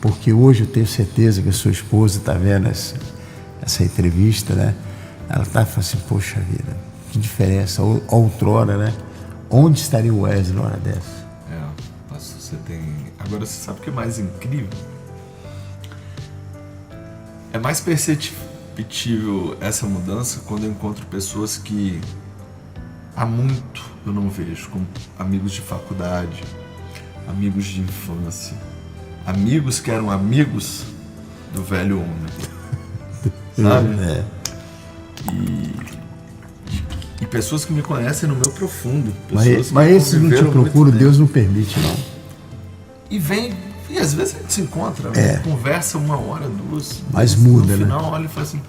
Porque hoje eu tenho certeza que a sua esposa está vendo essa entrevista, né? Ela está falando assim, poxa vida, que diferença, outrora, né? Onde estaria o Wesley na hora dessa? Pastor, você tem... Agora, você sabe o que é mais incrível? É mais perceptível essa mudança quando eu encontro pessoas que há muito eu não vejo, como amigos de faculdade, amigos de infância, amigos que eram amigos do velho homem, sabe? E pessoas que me conhecem no meu profundo. Mas esses não te procuram, Deus não permite, não. E vem, e às vezes a gente se encontra, conversa 1 hora, 2. Mas muda, no final, né? olha e fala assim,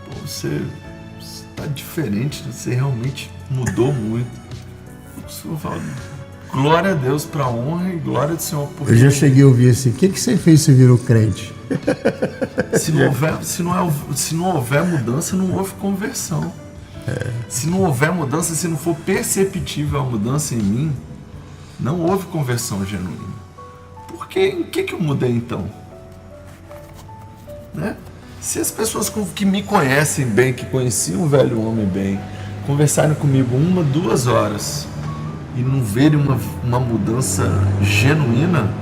pô, você tá diferente, você realmente mudou muito. Eu falo, glória a Deus, para a honra e glória do Senhor. Porque eu já cheguei a ouvir assim, o que você fez se virou crente? Se não houver mudança, não houve conversão. Se não houver mudança, se não for perceptível a mudança em mim, não houve conversão genuína. Porque em que eu mudei então? Né? Se as pessoas que me conhecem bem, que conheciam o velho homem bem, conversarem comigo 1, 2 horas e não verem uma mudança genuína,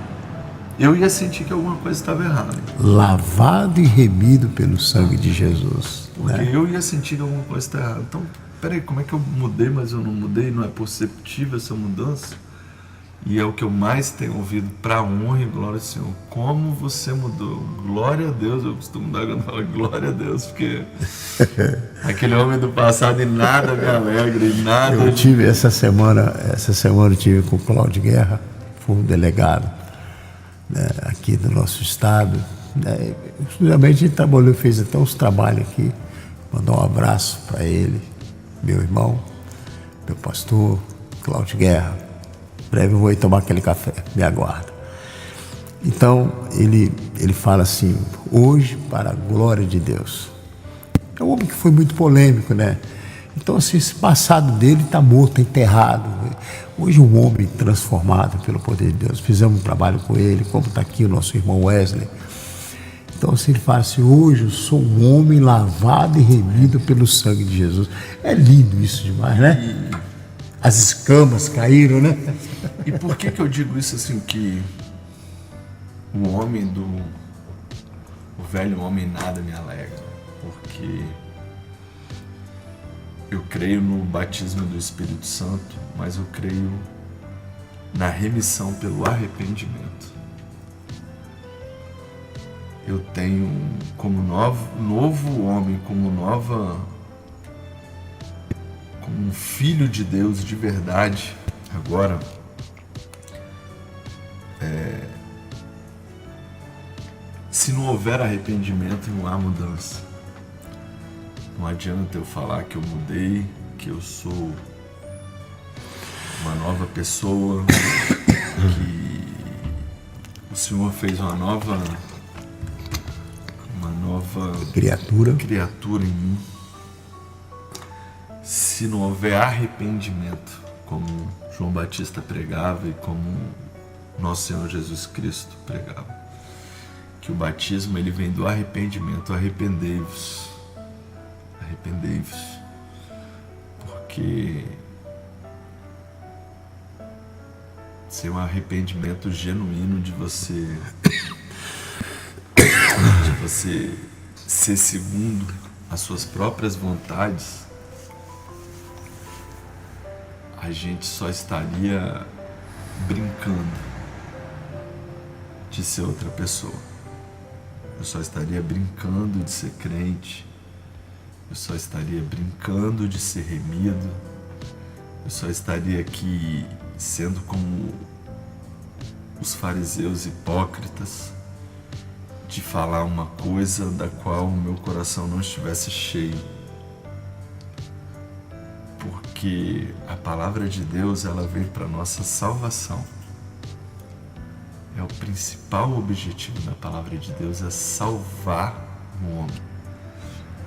eu ia sentir que alguma coisa estava errada. Lavado e remido pelo sangue de Jesus. Porque né? eu ia sentir que alguma coisa estava errada. Então, peraí, como é que eu mudei, mas eu não mudei? Não é perceptível essa mudança? E é o que eu mais tenho ouvido, para a honra e glória do Senhor. Como você mudou? Glória a Deus. Eu costumo dar quando falo glória a Deus, porque aquele homem do passado em nada me alegra, em nada. Eu tive essa semana eu tive com o Cláudio Guerra, foi um delegado, né, aqui do nosso estado. Né, exclusivamente ele trabalhou, fez até uns trabalhos aqui. Mandar um abraço para ele, meu irmão, meu pastor, Cláudio Guerra. Em breve eu vou ir tomar aquele café, me aguarda. Então, ele fala assim, hoje, para a glória de Deus. É um homem que foi muito polêmico, né? Então, assim, esse passado dele está morto, enterrado. Hoje, um homem transformado pelo poder de Deus. Fizemos um trabalho com ele, como está aqui o nosso irmão Wesley. Então, assim, ele fala assim, hoje eu sou um homem lavado e remido pelo sangue de Jesus. É lindo isso demais, né? As escamas caíram, né? E por que eu digo isso assim, que o velho homem nada me alegra? Porque eu creio no batismo do Espírito Santo, mas eu creio na remissão pelo arrependimento. Eu tenho como novo homem, como um filho de Deus de verdade, agora, se não houver arrependimento, não há mudança. Não adianta eu falar que eu mudei, que eu sou uma nova pessoa, que o Senhor fez uma nova criatura em mim. Se não houver arrependimento, como João Batista pregava e como nosso Senhor Jesus Cristo pregava, que o batismo ele vem do arrependimento. Arrependei-vos, porque ser um arrependimento genuíno de você ser segundo as suas próprias vontades, a gente só estaria brincando de ser outra pessoa. Eu só estaria brincando de ser crente. Eu só estaria brincando de ser remido. Eu só estaria aqui sendo como os fariseus hipócritas, de falar uma coisa da qual o meu coração não estivesse cheio. Porque a palavra de Deus, ela veio para nossa salvação. É o principal objetivo da palavra de Deus, é salvar o homem.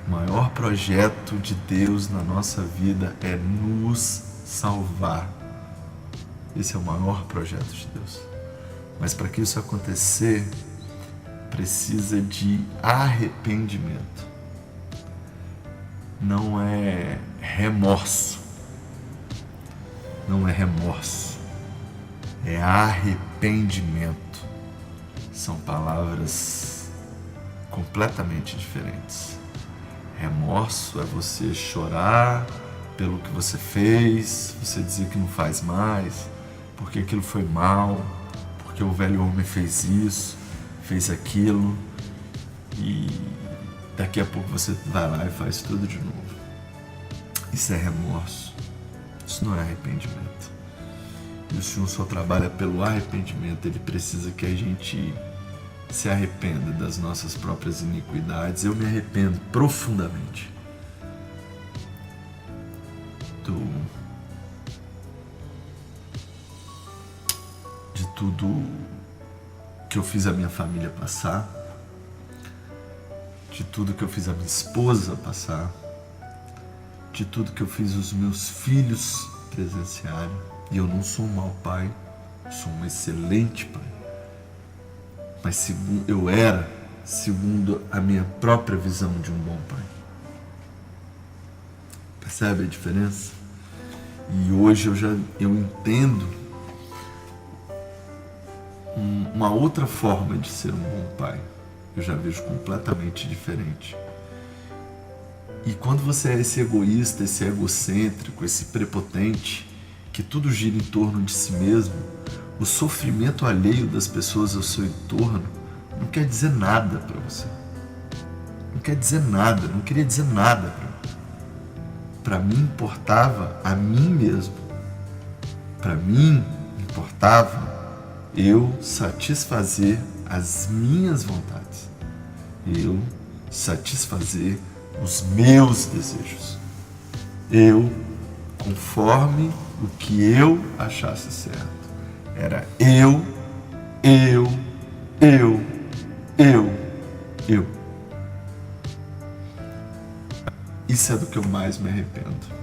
O maior projeto de Deus na nossa vida é nos salvar. Esse é o maior projeto de Deus. Mas para que isso acontecer, precisa de arrependimento. Não é remorso. Não é remorso. É arrependimento. São palavras completamente diferentes. Remorso é você chorar pelo que você fez, você dizer que não faz mais, porque aquilo foi mal, porque o velho homem fez isso, fez aquilo, e daqui a pouco você vai lá e faz tudo de novo. Isso é remorso. Isso não é arrependimento. E o Senhor só trabalha pelo arrependimento. Ele precisa que a gente se arrependa das nossas próprias iniquidades. Eu me arrependo profundamente de tudo que eu fiz a minha família passar, de tudo que eu fiz a minha esposa passar, de tudo que eu fiz os meus filhos presenciarem. E eu não sou um mau pai, sou um excelente pai. Mas eu era segundo a minha própria visão de um bom pai. Percebe a diferença? E hoje eu entendo uma outra forma de ser um bom pai. Eu já vejo completamente diferente. E quando você é esse egoísta, esse egocêntrico, esse prepotente, que tudo gira em torno de si mesmo, o sofrimento alheio das pessoas ao seu entorno não quer dizer nada para você. Não quer dizer nada, não queria dizer nada para mim. Para mim importava a mim mesmo. Para mim importava eu satisfazer as minhas vontades. Eu satisfazer os meus desejos. Eu, conforme o que eu achasse certo. Era eu. Isso é do que eu mais me arrependo.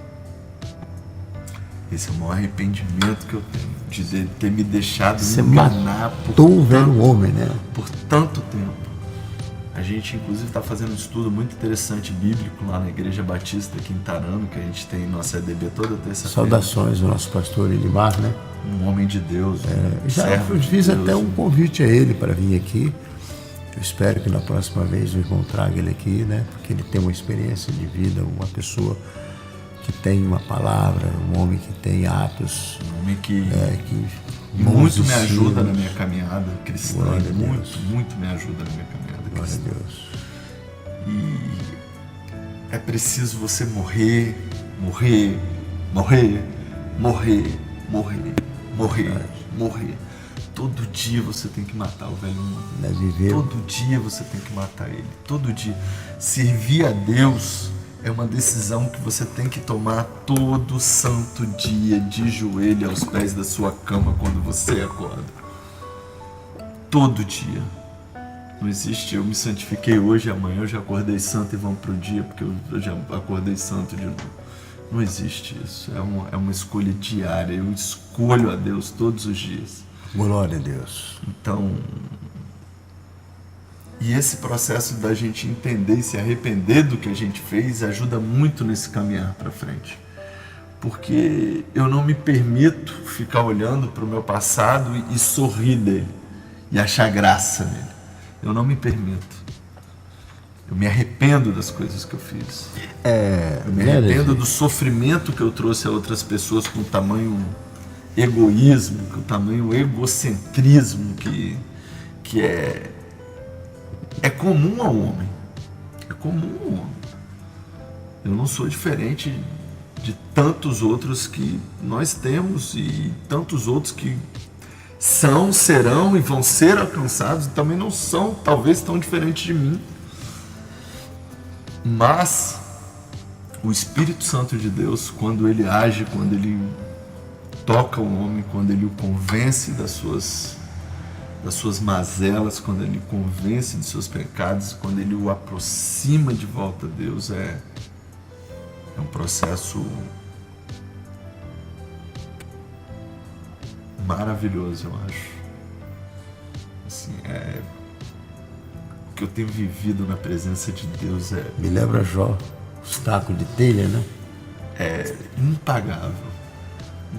Esse é o maior arrependimento que eu tenho, de ter me deixado enganar por velho homem, né? Por tanto tempo. A gente, inclusive, está fazendo um estudo muito interessante bíblico lá na Igreja Batista aqui em Tarano, que a gente tem nossa EDB toda terça-feira. Saudações ao nosso pastor Elimar, né? Um homem de Deus. Já fiz até um convite a ele para vir aqui. Eu espero que na próxima vez eu encontrar ele aqui, né? Porque ele tem uma experiência de vida, uma pessoa que tem uma palavra, um homem que tem atos. Um homem que muito me ajuda na minha caminhada cristã. Muito me ajuda na minha caminhada cristã. Glória a Deus. E é preciso você morrer. Todo dia você tem que matar o velho homem. Todo dia você tem que matar ele. Todo dia. Servir a Deus é uma decisão que você tem que tomar todo santo dia, de joelho aos pés da sua cama quando você acorda. Todo dia. Não existe, eu me santifiquei hoje, amanhã eu já acordei santo e vamos pro dia porque eu já acordei santo de novo. Não existe isso. É uma escolha diária. Eu escolho a Deus todos os dias. Glória a Deus. Então, e esse processo da gente entender e se arrepender do que a gente fez ajuda muito nesse caminhar para frente. Porque eu não me permito ficar olhando para o meu passado e sorrir dele e achar graça nele. Eu não me permito. Eu me arrependo das coisas que eu fiz. Eu me arrependo do sofrimento que eu trouxe a outras pessoas com tamanho egoísmo, com tamanho egocentrismo que é comum ao homem. É comum ao homem. Eu não sou diferente de tantos outros que nós temos e tantos outros que são, serão e vão ser alcançados e também não são, talvez, tão diferentes de mim. Mas o Espírito Santo de Deus, quando ele age, quando ele toca o homem, quando ele o convence das suas mazelas, quando ele o convence de seus pecados, quando ele o aproxima de volta a Deus, é um processo maravilhoso, eu acho. Assim, o que eu tenho vivido na presença de Deus me lembra Jó, os tacos de telha, né? É impagável. O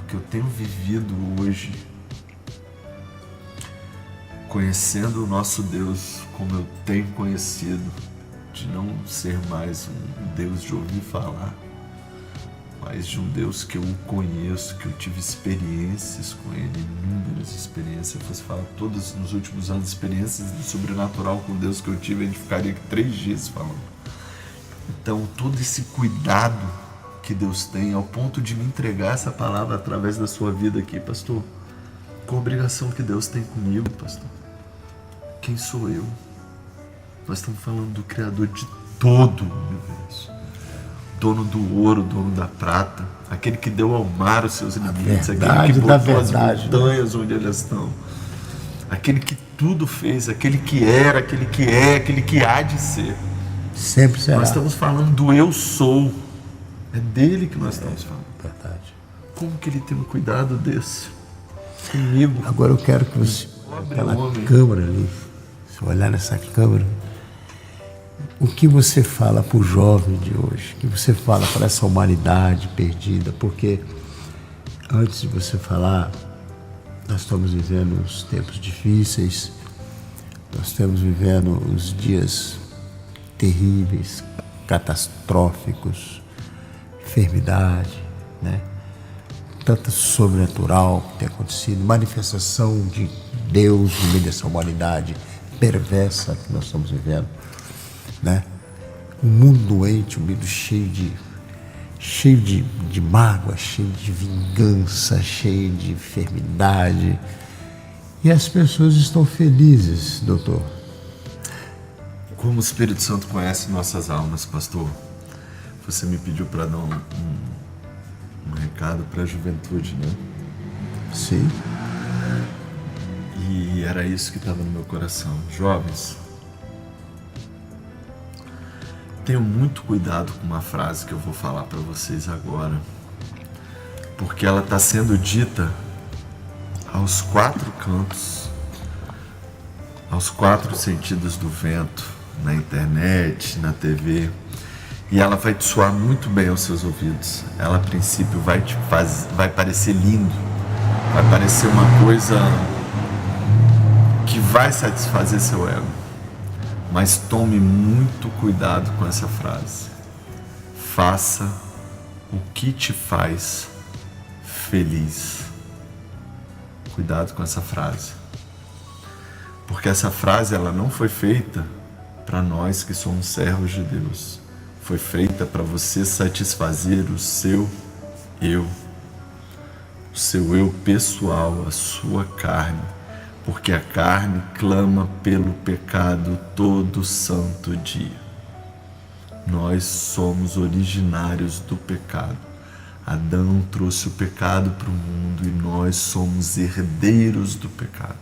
que eu tenho vivido hoje, conhecendo o nosso Deus como eu tenho conhecido, de não ser mais um Deus de ouvir falar, mas de um Deus que eu conheço, que eu tive experiências com Ele, inúmeras experiências. Se eu fosse falar todas nos últimos anos, experiências do sobrenatural com Deus que eu tive, a gente ficaria aqui 3 dias falando. Então, todo esse cuidado que Deus tem, ao ponto de me entregar essa palavra através da sua vida aqui, pastor, qual a obrigação que Deus tem comigo, pastor? Quem sou eu? Nós estamos falando do Criador de todo o universo, dono do ouro, dono da prata, aquele que deu ao mar os seus limites, aquele que botou as montanhas onde elas estão, aquele que tudo fez, aquele que era, aquele que é, aquele que há de ser. Sempre será. Nós estamos falando do eu sou. É dele que nós estamos falando. Verdade. Como que ele tem um cuidado desse comigo? Agora eu quero que você olhe aquela câmera ali, se olhar nessa câmera, o que você fala para o jovem de hoje? O que você fala para essa humanidade perdida? Porque antes de você falar, nós estamos vivendo uns tempos difíceis, nós estamos vivendo uns dias terríveis, catastróficos, enfermidade, né? Tanto sobrenatural que tem acontecido, manifestação de Deus no meio dessa humanidade perversa que nós estamos vivendo, né? Um mundo doente, um mundo cheio de mágoa, cheio de vingança, cheio de enfermidade. E as pessoas estão felizes, doutor. Como o Espírito Santo conhece nossas almas, pastor? Você me pediu para dar um recado para a juventude, né? Sim. E era isso que estava no meu coração. Jovens, tenham muito cuidado com uma frase que eu vou falar para vocês agora, porque ela está sendo dita aos 4 cantos, aos 4 sentidos do vento, na internet, na TV, e ela vai te soar muito bem aos seus ouvidos. Ela, a princípio, vai parecer lindo, vai parecer uma coisa que vai satisfazer seu ego. Mas tome muito cuidado com essa frase. Faça o que te faz feliz. Cuidado com essa frase. Porque essa frase, ela não foi feita para nós que somos servos de Deus. Foi feita para você satisfazer o seu eu pessoal, a sua carne, porque a carne clama pelo pecado todo santo dia. Nós somos originários do pecado. Adão trouxe o pecado para o mundo e nós somos herdeiros do pecado.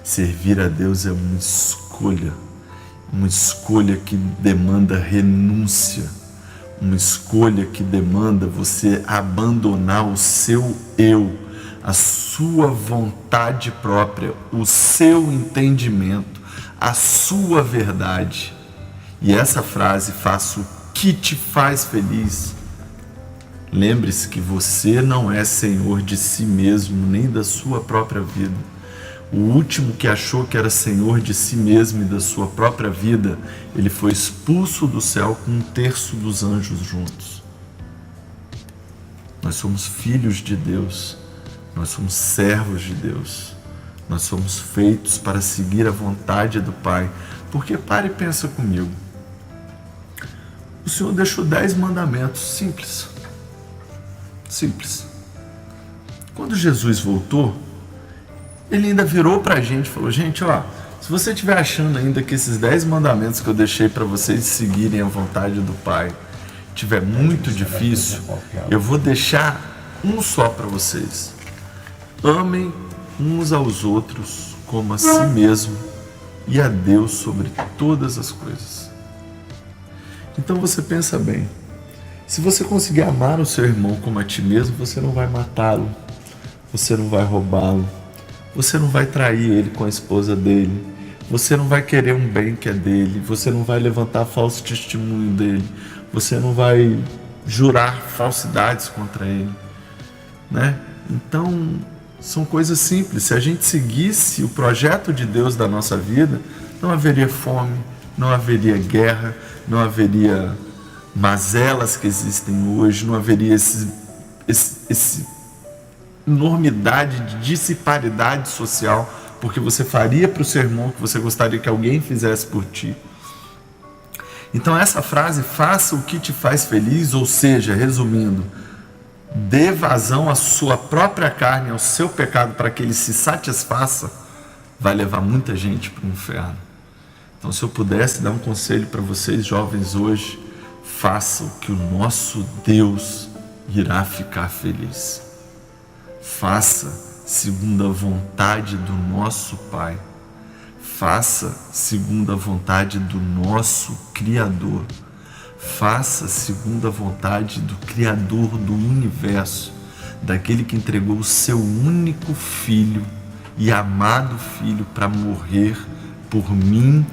Servir a Deus é uma escolha que demanda renúncia, uma escolha que demanda você abandonar o seu eu, a sua vontade própria, o seu entendimento, a sua verdade. E essa frase, faça o que te faz feliz. Lembre-se que você não é senhor de si mesmo, nem da sua própria vida. O último que achou que era senhor de si mesmo e da sua própria vida, ele foi expulso do céu com 1/3 dos anjos juntos. Nós somos filhos de Deus, nós somos servos de Deus, nós somos feitos para seguir a vontade do Pai. Porque pare e pensa comigo. O Senhor deixou 10 mandamentos simples. Simples. Quando Jesus voltou, ele ainda virou para a gente e falou: gente, ó, se você estiver achando ainda que esses 10 mandamentos que eu deixei para vocês seguirem a vontade do Pai estiver muito difícil, eu vou deixar um só para vocês. Amem uns aos outros como a si mesmo e a Deus sobre todas as coisas. Então você pensa bem, se você conseguir amar o seu irmão como a ti mesmo, você não vai matá-lo, você não vai roubá-lo, você não vai trair ele com a esposa dele, você não vai querer um bem que é dele, você não vai levantar falso testemunho dele, você não vai jurar falsidades contra ele, né? Então, são coisas simples. Se a gente seguisse o projeto de Deus da nossa vida, não haveria fome, não haveria guerra, não haveria mazelas que existem hoje, não haveria esse enormidade de disparidade social, porque você faria para o seu irmão o que você gostaria que alguém fizesse por ti. Então essa frase, faça o que te faz feliz, ou seja, resumindo, dê vazão à sua própria carne, ao seu pecado, para que ele se satisfaça, vai levar muita gente para o inferno. Então, se eu pudesse dar um conselho para vocês jovens hoje, faça o que o nosso Deus irá ficar feliz. Faça segundo a vontade do nosso Pai. Faça segundo a vontade do nosso Criador. Faça segundo a vontade do Criador do universo, daquele que entregou o seu único filho e amado filho para morrer por mim,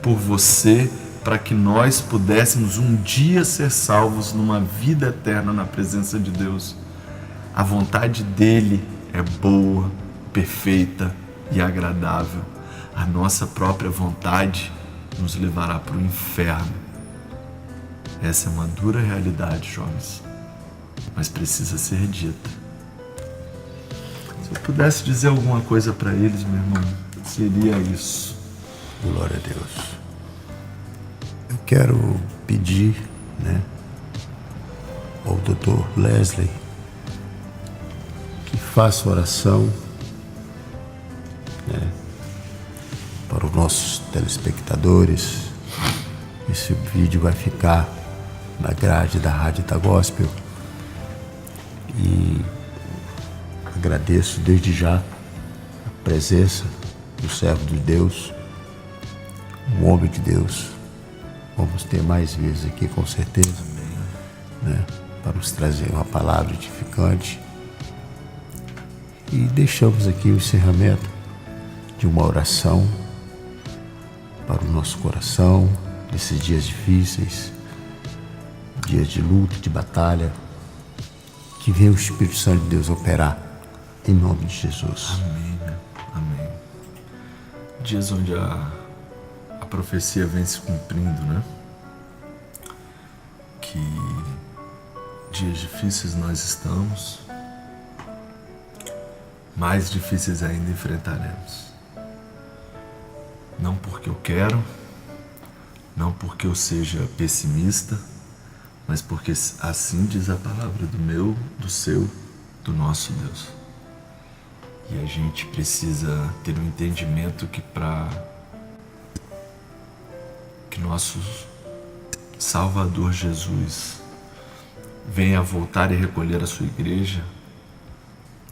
por você, para que nós pudéssemos um dia ser salvos numa vida eterna na presença de Deus. A vontade dele é boa, perfeita e agradável. A nossa própria vontade nos levará para o inferno. Essa é uma dura realidade, jovens, mas precisa ser dita. Se eu pudesse dizer alguma coisa para eles, meu irmão, seria isso. Glória a Deus. Eu quero pedir, ao Dr. Leslie que faça oração, para os nossos telespectadores. Esse vídeo vai ficar na grade da Rádio da Gospel e agradeço desde já a presença do servo de Deus, um homem de Deus. Vamos ter mais vezes aqui, com certeza, para nos trazer uma palavra edificante. E deixamos aqui o encerramento de uma oração para o nosso coração, nesses dias difíceis, dias de luta, de batalha. Que venha o Espírito Santo de Deus operar, em nome de Jesus. Amém, amém. Dias onde a profecia vem se cumprindo, Que dias difíceis nós estamos, mais difíceis ainda enfrentaremos. Não porque eu quero, não porque eu seja pessimista, mas porque assim diz a palavra do meu, do seu, do nosso Deus. E a gente precisa ter um entendimento que para que nosso Salvador Jesus venha voltar e recolher a sua igreja,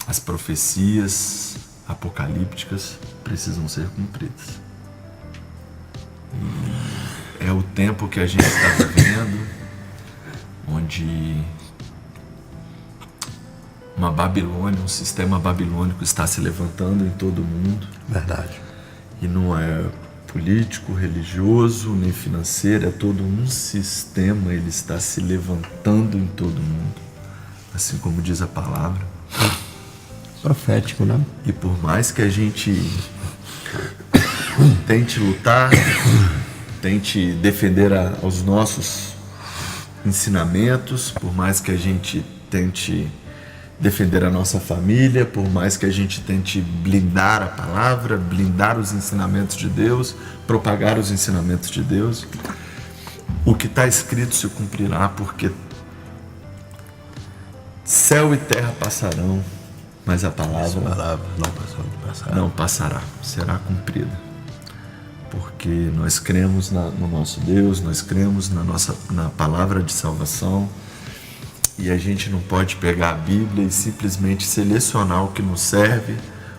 as profecias apocalípticas precisam ser cumpridas. E é o tempo que a gente está vivendo, onde uma Babilônia, um sistema babilônico está se levantando em todo o mundo. Verdade. E não é político, religioso, nem financeiro, é todo um sistema, ele está se levantando em todo o mundo, assim como diz a palavra. Profético, E por mais que a gente tente lutar, tente defender os nossos ensinamentos, por mais que a gente tente defender a nossa família, por mais que a gente tente blindar a palavra, blindar os ensinamentos de Deus, propagar os ensinamentos de Deus, o que está escrito se cumprirá, porque céu e terra passarão, mas a palavra não passará, será cumprida. Porque nós cremos no nosso Deus, nós cremos na palavra de salvação, e a gente não pode pegar a Bíblia e simplesmente selecionar o que nos serve,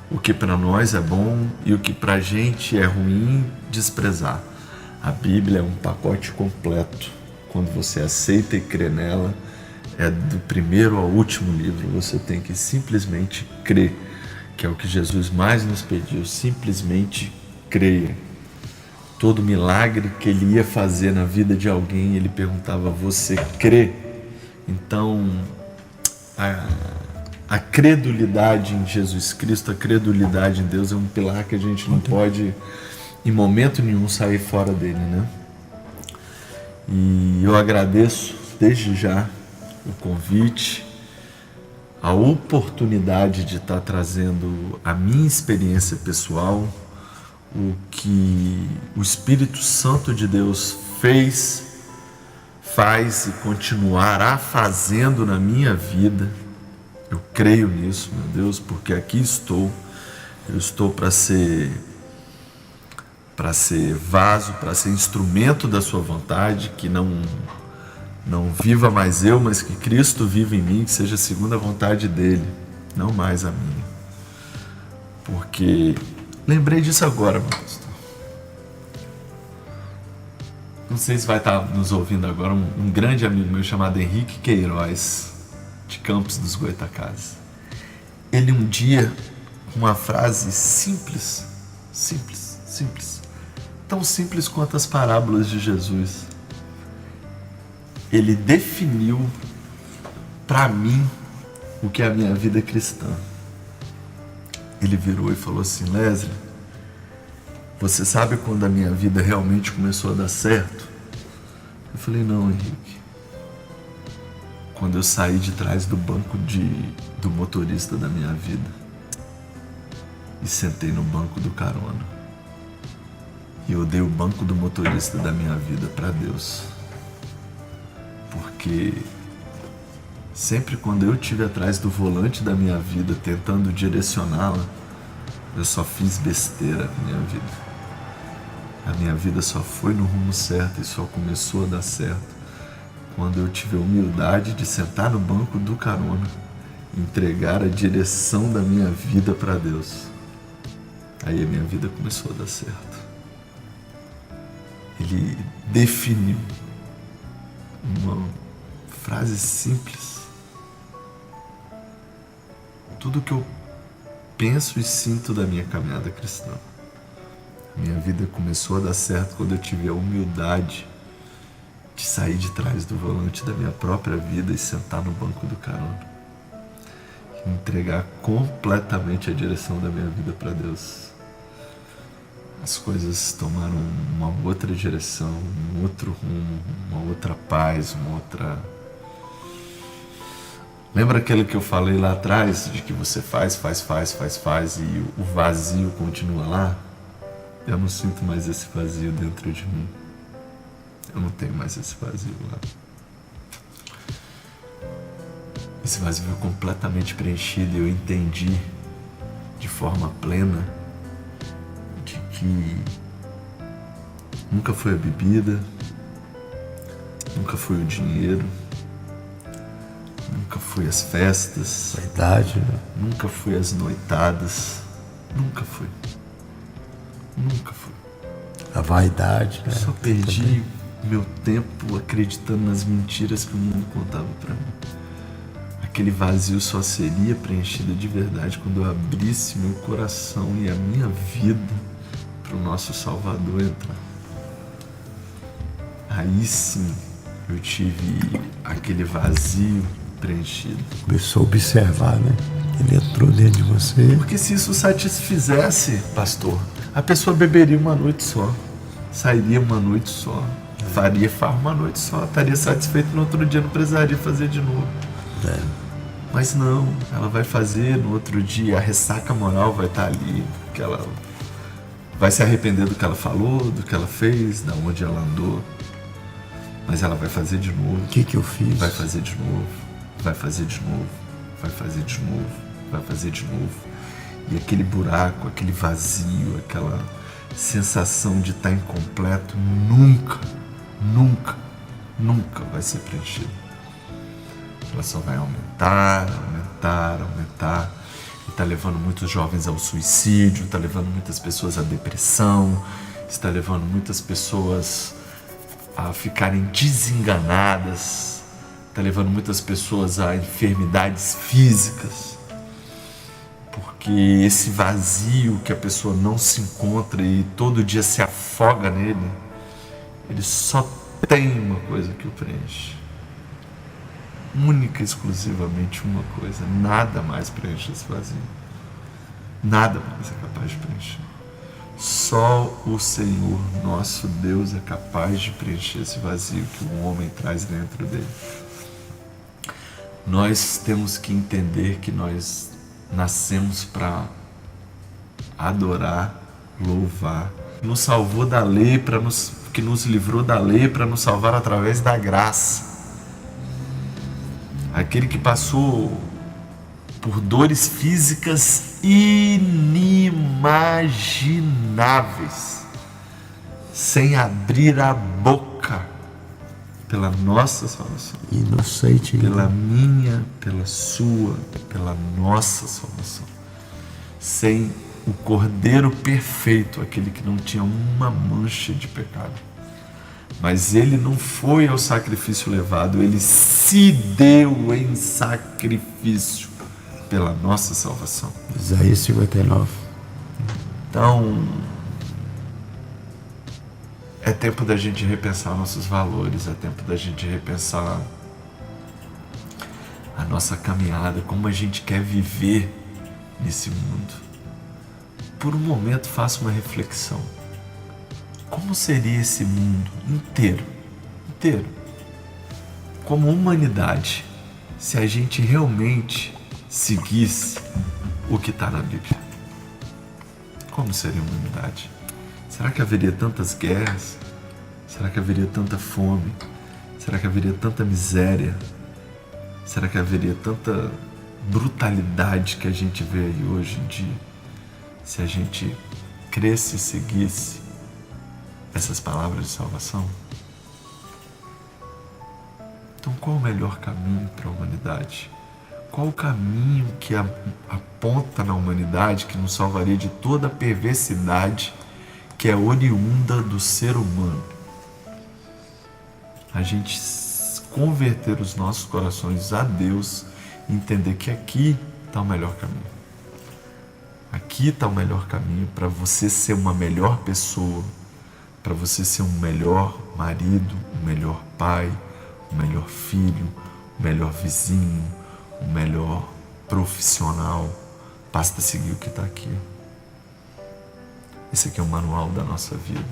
o que para nós é bom e o que para a gente é ruim, desprezar. A Bíblia é um pacote completo. Quando você aceita e crê nela, é do primeiro ao último livro. Você tem que simplesmente crer, que é o que Jesus mais nos pediu, simplesmente creia. Todo milagre que ele ia fazer na vida de alguém, ele perguntava: você crê? Então, a credulidade em Jesus Cristo, a credulidade em Deus é um pilar que a gente não pode, em momento nenhum, sair fora dele, E eu agradeço desde já o convite, a oportunidade de estar trazendo a minha experiência pessoal, o que o Espírito Santo de Deus fez faz e continuará fazendo na minha vida. Eu creio nisso, meu Deus, porque aqui estou. Eu estou para ser vaso, para ser instrumento da sua vontade, que não viva mais eu, mas que Cristo viva em mim, que seja segundo a vontade dele, não mais a minha. Porque lembrei disso agora, meu pastor. Não sei se vai estar nos ouvindo agora um grande amigo meu chamado Henrique Queiroz, de Campos dos Goytacazes. Ele um dia, uma frase simples, tão simples quanto as parábolas de Jesus, ele definiu para mim o que é a minha vida cristã. Ele virou e falou assim: Leslie, você sabe quando a minha vida realmente começou a dar certo? Eu falei: não, Henrique. Quando eu saí de trás do banco do motorista da minha vida e sentei no banco do carona. E eu dei o banco do motorista da minha vida para Deus. Porque sempre quando eu estive atrás do volante da minha vida tentando direcioná-la, eu só fiz besteira na minha vida. A minha vida só foi no rumo certo e só começou a dar certo quando eu tive a humildade de sentar no banco do carona e entregar a direção da minha vida para Deus. Aí a minha vida começou a dar certo. Ele definiu uma frase simples. Tudo que eu penso e sinto da minha caminhada cristã. Minha vida começou a dar certo quando eu tive a humildade de sair de trás do volante da minha própria vida e sentar no banco do carona. E entregar completamente a direção da minha vida para Deus. As coisas tomaram uma outra direção, um outro rumo, uma outra paz, uma outra... Lembra aquele que eu falei lá atrás, de que você faz e o vazio continua lá? Eu não sinto mais esse vazio dentro de mim. Eu não tenho mais esse vazio lá. Esse vazio foi completamente preenchido e eu entendi de forma plena de que nunca foi a bebida, nunca foi o dinheiro, nunca foi as festas, Vaidade, né? nunca foi as noitadas, nunca foi. A vaidade, né? Eu só perdi meu tempo acreditando nas mentiras que o mundo contava para mim. Aquele vazio só seria preenchido de verdade quando eu abrisse meu coração e a minha vida para o nosso Salvador entrar. Aí sim eu tive aquele vazio preenchido. Começou a observar, né? Ele entrou dentro de você. Porque se isso satisfizesse, pastor, a pessoa beberia uma noite só, sairia uma noite só, faria farra uma noite só, estaria satisfeito no outro dia, não precisaria fazer de novo. Mas não, ela vai fazer no outro dia, a ressaca moral vai estar ali, porque ela vai se arrepender do que ela falou, do que ela fez, da onde ela andou. Mas ela vai fazer de novo. O que eu fiz? Vai fazer de novo, vai fazer de novo, vai fazer de novo, vai fazer de novo. E aquele buraco, aquele vazio, aquela sensação de estar incompleto nunca vai ser preenchido. Ela só vai aumentar. E está levando muitos jovens ao suicídio, está levando muitas pessoas à depressão, está levando muitas pessoas a ficarem desenganadas, está levando muitas pessoas a enfermidades físicas, porque esse vazio que a pessoa não se encontra e todo dia se afoga nele, ele só tem uma coisa que o preenche. Única e exclusivamente uma coisa, nada mais preenche esse vazio. Nada mais é capaz de preencher. Só o Senhor, nosso Deus, é capaz de preencher esse vazio que o homem traz dentro dele. Nós temos que entender que nós nascemos para adorar, louvar. Nos salvou da lei para nos que nos livrou da lei para nos salvar através da graça. Aquele que passou por dores físicas inimagináveis, sem abrir a boca, pela nossa salvação. Inocente. Pela minha, pela sua, pela nossa salvação. Sem o Cordeiro perfeito, aquele que não tinha uma mancha de pecado. Mas ele não foi ao sacrifício levado, ele se deu em sacrifício pela nossa salvação. Isaías 59. Então, é tempo da gente repensar nossos valores, é tempo da gente repensar a nossa caminhada, como a gente quer viver nesse mundo. Por um momento, faça uma reflexão. Como seria esse mundo inteiro, como humanidade, se a gente realmente seguisse o que está na Bíblia? Como seria a humanidade? Será que haveria tantas guerras? Será que haveria tanta fome? Será que haveria tanta miséria? Será que haveria tanta brutalidade que a gente vê aí hoje em dia? Se a gente cresce e seguisse essas palavras de salvação? Então, qual o melhor caminho para a humanidade? Qual o caminho que aponta na humanidade que nos salvaria de toda a perversidade que é oriunda do ser humano? A gente converter os nossos corações a Deus e entender que aqui está o melhor caminho. Aqui está o melhor caminho para você ser uma melhor pessoa, para você ser um melhor marido, um melhor pai, um melhor filho, um melhor vizinho, um melhor profissional. Basta seguir o que está aqui. Esse aqui é o manual da nossa vida.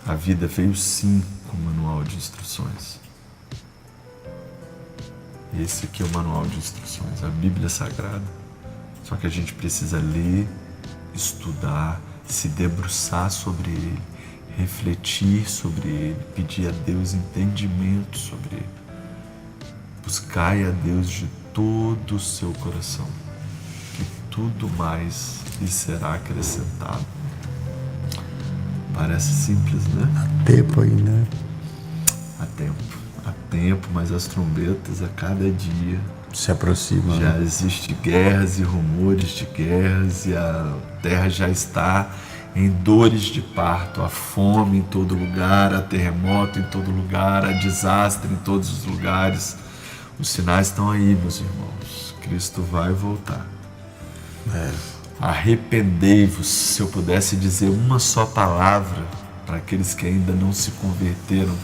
A vida veio sim com manual de instruções. Esse aqui é o manual de instruções, a Bíblia Sagrada. Só que a gente precisa ler, estudar, se debruçar sobre ele, refletir sobre ele, pedir a Deus entendimento sobre ele. Buscai a Deus de todo o seu coração, que tudo mais lhe será acrescentado. Parece simples, né? Há tempo aí, né? Há tempo, mas as trombetas a cada dia se aproximam. Já existem guerras e rumores de guerras, e a terra já está em dores de parto, há fome em todo lugar, há terremoto em todo lugar, há desastre em todos os lugares. Os sinais estão aí, meus irmãos. Cristo vai voltar. Arrependei-vos. Se eu pudesse dizer uma só palavra para aqueles que ainda não se converteram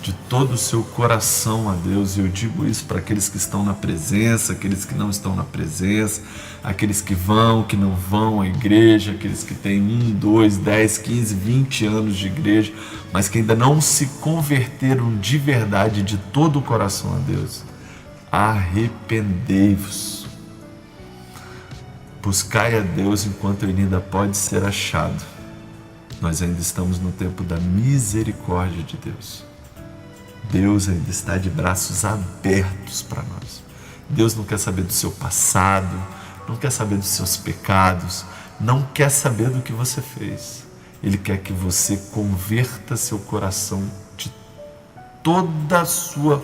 de todo o seu coração a Deus, e eu digo isso para aqueles que estão na presença, aqueles que não estão na presença, aqueles que vão, que não vão à igreja, aqueles que têm 1, 2, 10, 15, 20 anos de igreja, mas que ainda não se converteram de verdade, de todo o coração a Deus. Arrependei-vos. Buscai a Deus enquanto ele ainda pode ser achado. Nós ainda estamos no tempo da misericórdia de Deus. Deus ainda está de braços abertos para nós. Deus não quer saber do seu passado, não quer saber dos seus pecados, não quer saber do que você fez. Ele quer que você converta seu coração de toda a sua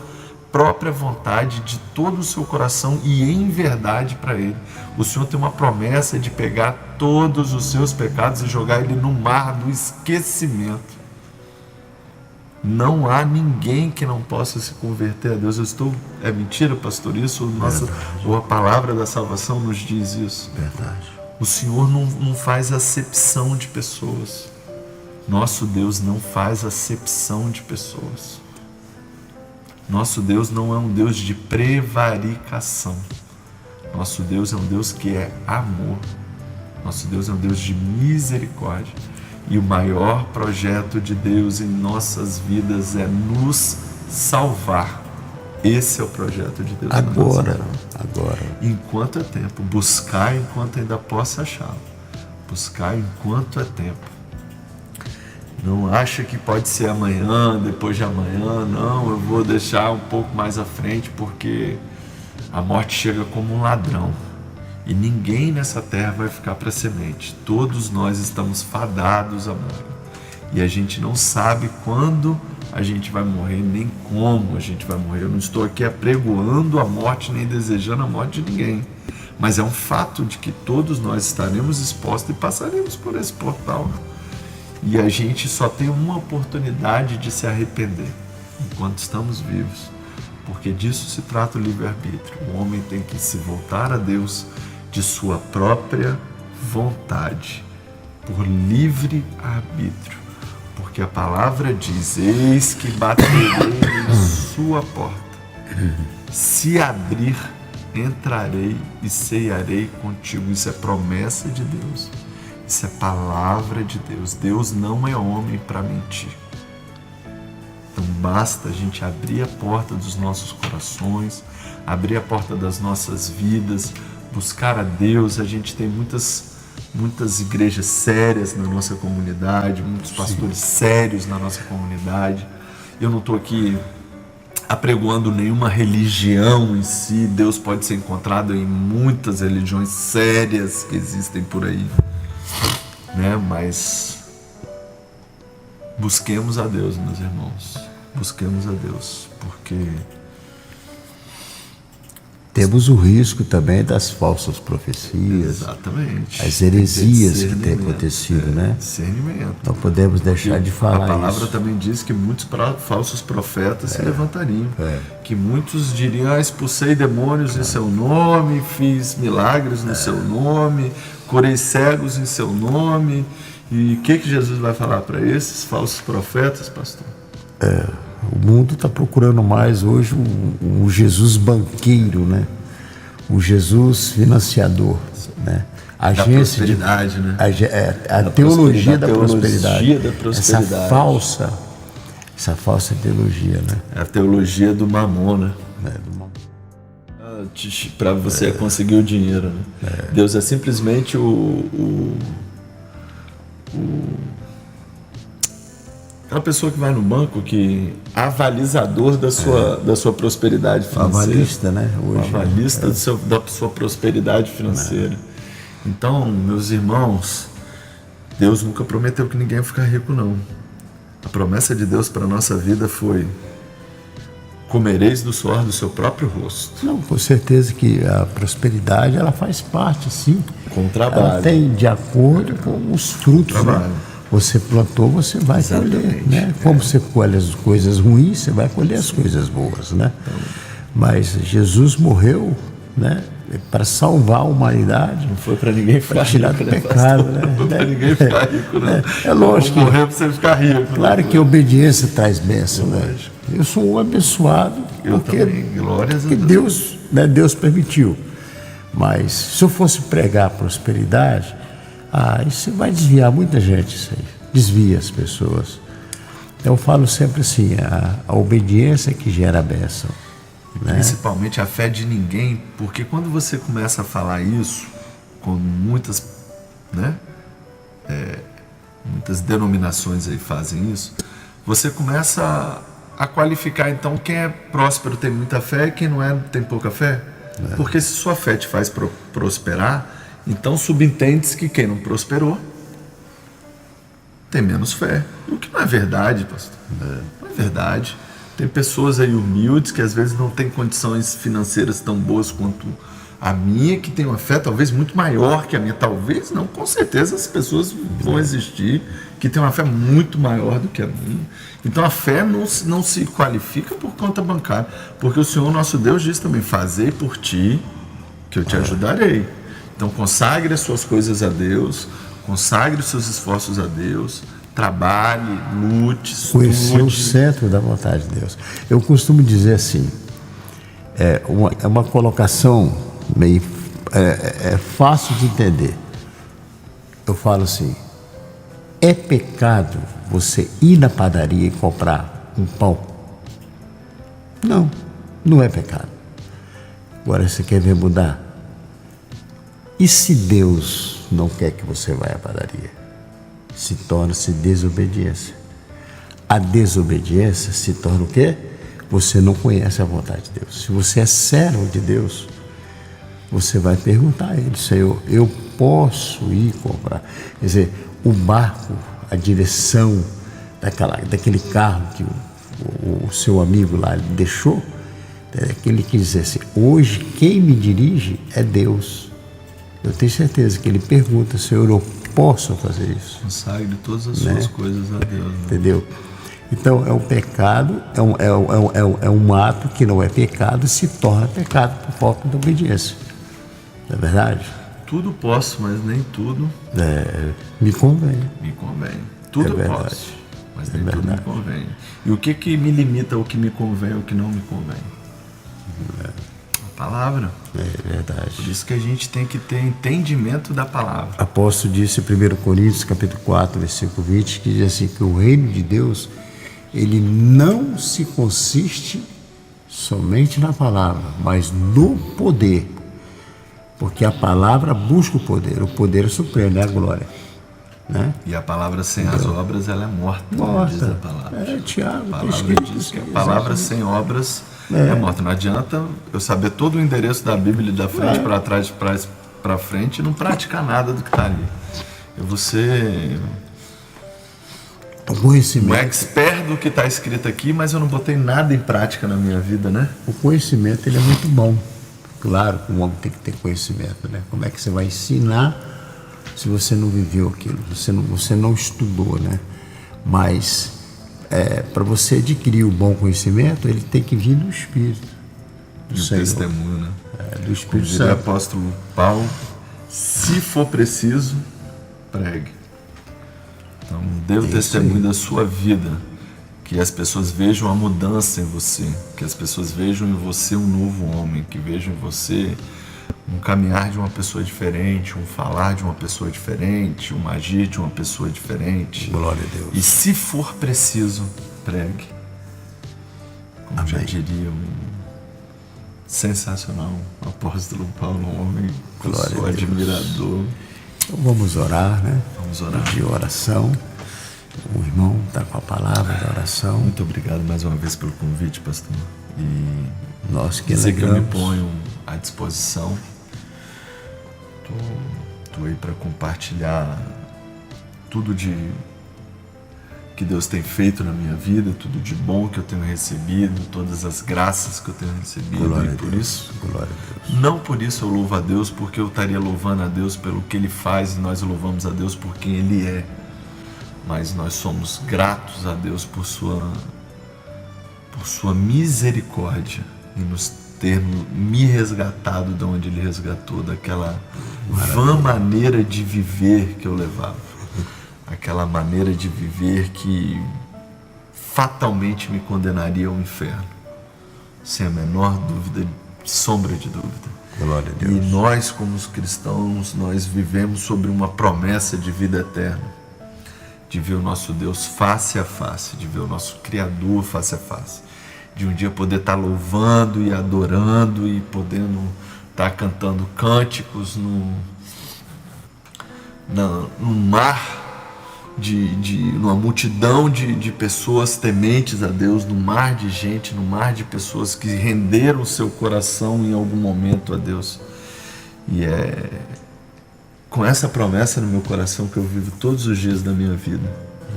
própria vontade, de todo o seu coração e em verdade para Ele. O Senhor tem uma promessa de pegar todos os seus pecados e jogar ele no mar do esquecimento. Não há ninguém que não possa se converter a Deus. É mentira, pastor, isso? Ou a palavra da salvação nos diz isso? Verdade. O Senhor não faz acepção de pessoas. Nosso Deus não faz acepção de pessoas. Nosso Deus não é um Deus de prevaricação. Nosso Deus é um Deus que é amor. Nosso Deus é um Deus de misericórdia. E o maior projeto de Deus em nossas vidas é nos salvar. Esse é o projeto de Deus. Agora. Enquanto é tempo. Buscar enquanto ainda possa achá-lo. Buscar enquanto é tempo. Não acha que pode ser amanhã, depois de amanhã. Não, eu vou deixar um pouco mais à frente, porque a morte chega como um ladrão. E ninguém nessa terra vai ficar para semente. Todos nós estamos fadados a morrer. E a gente não sabe quando a gente vai morrer, nem como a gente vai morrer. Eu não estou aqui apregoando a morte, nem desejando a morte de ninguém. Mas é um fato de que todos nós estaremos expostos e passaremos por esse portal. E a gente só tem uma oportunidade de se arrepender enquanto estamos vivos. Porque disso se trata o livre-arbítrio. O homem tem que se voltar a Deus de sua própria vontade, por livre arbítrio. Porque a palavra diz: eis que baterei em sua porta. Se abrir, entrarei e cearei contigo. Isso é promessa de Deus. Isso é palavra de Deus. Deus não é homem para mentir. Então basta a gente abrir a porta dos nossos corações, abrir a porta das nossas vidas, buscar a Deus. A gente tem muitas igrejas sérias na nossa comunidade, muitos pastores sérios na nossa comunidade. Eu não estou aqui apregoando nenhuma religião em si. Deus pode ser encontrado em muitas religiões sérias que existem por aí, né? Mas busquemos a Deus, meus irmãos. Busquemos a Deus, porque temos o risco também das falsas profecias. Exatamente. As heresias que têm acontecido, né? Discernimento. Não podemos deixar de falar isso. A palavra isso. também diz que muitos falsos profetas se levantariam. Que muitos diriam: expulsei demônios em seu nome, fiz milagres no seu nome, curei cegos em seu nome. E o que Jesus vai falar para esses falsos profetas, pastor? O mundo está procurando mais hoje um Jesus banqueiro, né? Um Jesus financiador, né? Da prosperidade, né? A teologia da prosperidade. Essa falsa teologia, né? É a teologia do mamona. Para você conseguir o dinheiro, né? Deus é simplesmente aquela pessoa que vai no banco, que avalizador da sua prosperidade financeira. Avalista, né? Hoje, avalista da sua prosperidade financeira. Então, meus irmãos, Deus nunca prometeu que ninguém ia ficar rico, não. A promessa de Deus para a nossa vida foi: comereis do suor do seu próprio rosto. Não, com certeza que a prosperidade, ela faz parte, sim. Com o trabalho. Ela tem de acordo com os frutos, né? Você plantou, você vai colher, né? Como você colhe as coisas ruins, você vai colher as coisas boas, né? Mas Jesus morreu, né, para salvar a humanidade. Não foi para ninguém ficar rico, tirar do pecado, né? Não foi para ninguém ficar rico, não. É lógico. Não morreu para você ficar rico. Claro que a obediência traz bênção, né? Eu sou um abençoado porque glórias a Deus. Deus, né, Deus permitiu. Mas se eu fosse pregar prosperidade, isso vai desviar muita gente, isso aí. Desvia as pessoas. Eu falo sempre assim, a obediência que gera a bênção. Né? Principalmente a fé de ninguém, porque quando você começa a falar isso, com muitas, né, muitas denominações aí fazem isso, você começa a qualificar então quem é próspero tem muita fé e quem não é tem pouca fé. Porque se sua fé te faz prosperar, então subentende-se que quem não prosperou tem menos fé. O que não é verdade, pastor. Não é verdade. Tem pessoas aí humildes que às vezes não têm condições financeiras tão boas quanto a minha, que tem uma fé talvez muito maior que a minha. Talvez não, com certeza as pessoas vão existir que tem uma fé muito maior do que a minha. Então a fé não se qualifica por conta bancária, porque o Senhor nosso Deus diz também: fazei por ti que eu te ajudarei. Então consagre as suas coisas a Deus, consagre os seus esforços a Deus, trabalhe, lute, estude. Conhecer o centro da vontade de Deus. Eu costumo dizer assim, é uma colocação meio fácil de entender. Eu falo assim: é pecado você ir na padaria e comprar um pão? Não, não é pecado. Agora você quer ver mudar? E se Deus não quer que você vá à padaria? se torna-se desobediência. A desobediência se torna o quê? Você não conhece a vontade de Deus. Se você é servo de Deus, você vai perguntar a Ele: Senhor, eu posso ir comprar? Quer dizer, o barco, a direção daquele carro que o seu amigo lá deixou, que ele quis dizer assim: hoje quem me dirige é Deus. Eu tenho certeza que ele pergunta: Senhor, eu posso fazer isso? Consagre todas as suas coisas a Deus. Né? Entendeu? Então é um pecado, é um ato que não é pecado, se torna pecado por falta de obediência. Não é verdade? Tudo posso, mas nem tudo me convém. Me convém. Tudo posso, mas nem tudo me convém. E o que me limita o que me convém, o que não me convém? A palavra. É verdade. Por isso que a gente tem que ter entendimento da palavra. O apóstolo disse em 1 Coríntios, capítulo 4, versículo 20, que diz assim, que o reino de Deus, ele não se consiste somente na palavra, mas no poder. Porque a palavra busca o poder é supremo, é a glória. Né? E a palavra sem as obras, ela é morta. Morta. Diz a palavra. Tiago, a palavra diz que a palavra sem obras é morta. Não adianta eu saber todo o endereço da Bíblia da frente para trás, para frente e não praticar nada do que está ali. Eu vou ser um expert do que está escrito aqui, mas eu não botei nada em prática na minha vida, né? O conhecimento, ele é muito bom. Claro que o homem tem que ter conhecimento, né? Como é que você vai ensinar se você não viveu aquilo, você não estudou, né? Mas para você adquirir o bom conhecimento, ele tem que vir do Espírito, do Senhor. Testemunho, né? Do Espírito Santo. O apóstolo Paulo, se for preciso, pregue. Então, dê o testemunho da sua vida, que as pessoas vejam a mudança em você, que as pessoas vejam em você um novo homem, que vejam em você um caminhar de uma pessoa diferente, um falar de uma pessoa diferente, um agir de uma pessoa diferente. Glória a Deus. E se for preciso, pregue. Como Amém. já diria um sensacional apóstolo Paulo, um homem que eu sou admirador. Então vamos orar, né? Vamos orar. De oração. O irmão está com a palavra da oração. Muito obrigado mais uma vez pelo convite, pastor. E nós que dizer que eu me ponho à disposição. Estou aí para compartilhar tudo que Deus tem feito na minha vida, tudo de bom que eu tenho recebido, todas as graças que eu tenho recebido. Glória e por isso, glória a Deus. Não por isso eu louvo a Deus, porque eu estaria louvando a Deus pelo que Ele faz, e nós louvamos a Deus por quem Ele é. Mas nós somos gratos a Deus por sua misericórdia e nos ter me resgatado de onde Ele resgatou, daquela vã maneira de viver que eu levava, aquela maneira de viver que fatalmente me condenaria ao inferno, sem a menor dúvida, sombra de dúvida. Glória a Deus. E nós, como os cristãos, nós vivemos sobre uma promessa de vida eterna, de ver o nosso Deus face a face, de ver o nosso Criador face a face, de um dia poder estar louvando e adorando e podendo estar cantando cânticos no mar numa multidão de pessoas tementes a Deus, no mar de gente, no mar de pessoas que renderam seu coração em algum momento a Deus. E é com essa promessa no meu coração que eu vivo todos os dias da minha vida.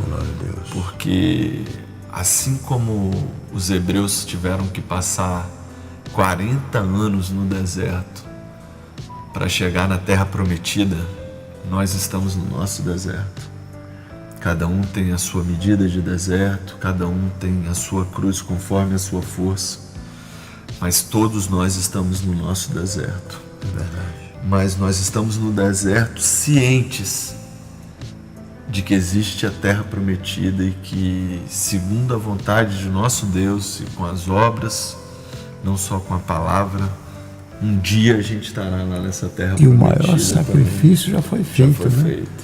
Glória a Deus. Porque assim como os hebreus tiveram que passar 40 anos no deserto para chegar na terra prometida, nós estamos no nosso deserto. Cada um tem a sua medida de deserto, cada um tem a sua cruz conforme a sua força, mas todos nós estamos no nosso deserto. É verdade. Mas nós estamos no deserto cientes de que existe a terra prometida e que, segundo a vontade de nosso Deus e com as obras, não só com a palavra, um dia a gente estará lá nessa terra prometida. E o maior sacrifício já foi feito,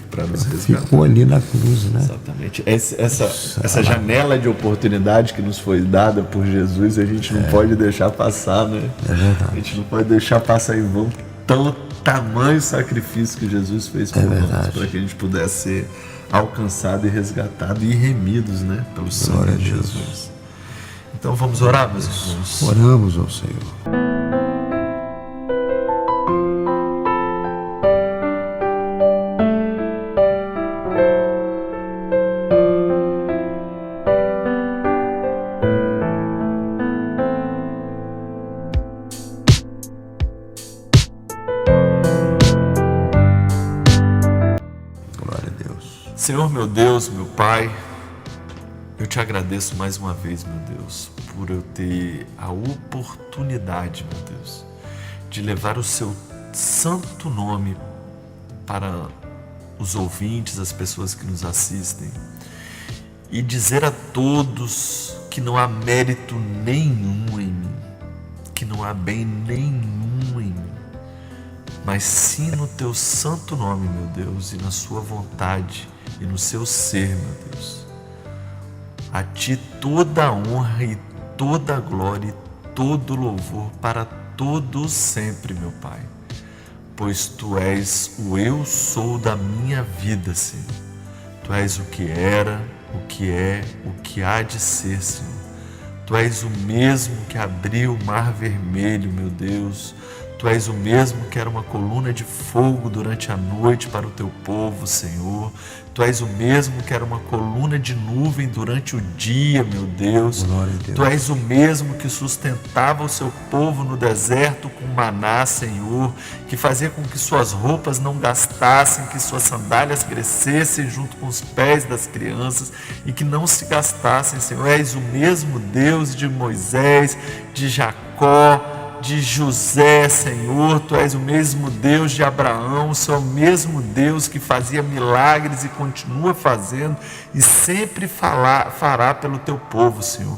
para nos resgatar. Ficou ali na cruz, né? Exatamente. Essa janela de oportunidade que nos foi dada por Jesus, a gente não pode deixar passar, né? É verdade. A gente não pode deixar passar em vão tamanho sacrifício que Jesus fez por nós, para que a gente pudesse ser alcançado e resgatado e remidos, né, pelo sangue de Jesus. Então vamos orar, meus irmãos. Oramos ao Senhor. Senhor, meu Deus, meu Pai, eu te agradeço mais uma vez, meu Deus, por eu ter a oportunidade, meu Deus, de levar o seu santo nome para os ouvintes, as pessoas que nos assistem, e dizer a todos que não há mérito nenhum em mim, que não há bem nenhum em mim, mas sim no teu santo nome, meu Deus, e na sua vontade e no seu ser, meu Deus. A ti toda a honra e toda a glória e todo louvor para todos sempre, meu Pai, pois tu és o eu sou da minha vida, Senhor. Tu és o que era, o que é, o que há de ser, Senhor. Tu és o mesmo que abriu o mar vermelho, meu Deus. Tu és o mesmo que era uma coluna de fogo durante a noite para o teu povo, Senhor. Tu és o mesmo que era uma coluna de nuvem durante o dia, meu Deus. Glória a Deus. Tu és o mesmo que sustentava o seu povo no deserto com maná, Senhor, que fazia com que suas roupas não gastassem, que suas sandálias crescessem junto com os pés das crianças e que não se gastassem, Senhor. És o mesmo Deus de Moisés, de Jacó, de José, Senhor. Tu és o mesmo Deus de Abraão, o Senhor é o mesmo Deus que fazia milagres e continua fazendo e sempre fará pelo teu povo, Senhor.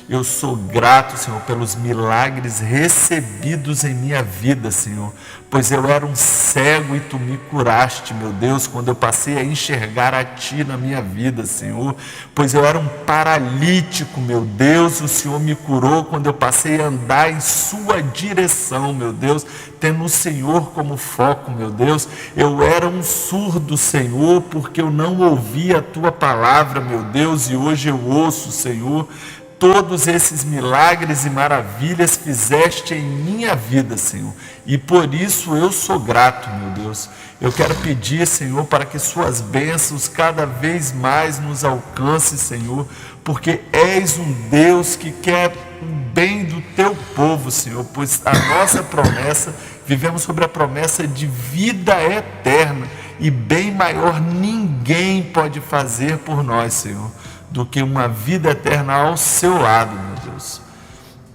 Eu sou grato, Senhor, pelos milagres recebidos em minha vida, Senhor, pois eu era um cego e tu me curaste, meu Deus, quando eu passei a enxergar a ti na minha vida, Senhor, pois eu era um paralítico, meu Deus, o Senhor me curou quando eu passei a andar em sua direção, meu Deus, tendo o Senhor como foco, meu Deus. Eu era um surdo, Senhor, porque eu não ouvia a tua palavra, meu Deus, e hoje eu ouço, Senhor. Todos esses milagres e maravilhas fizeste em minha vida, Senhor, e por isso eu sou grato, meu Deus. Eu quero pedir, Senhor, para que suas bênçãos cada vez mais nos alcancem, Senhor, porque és um Deus que quer o bem do teu povo, Senhor, pois a nossa promessa, vivemos sobre a promessa de vida eterna, e bem maior ninguém pode fazer por nós, Senhor, do que uma vida eterna ao seu lado, meu Deus.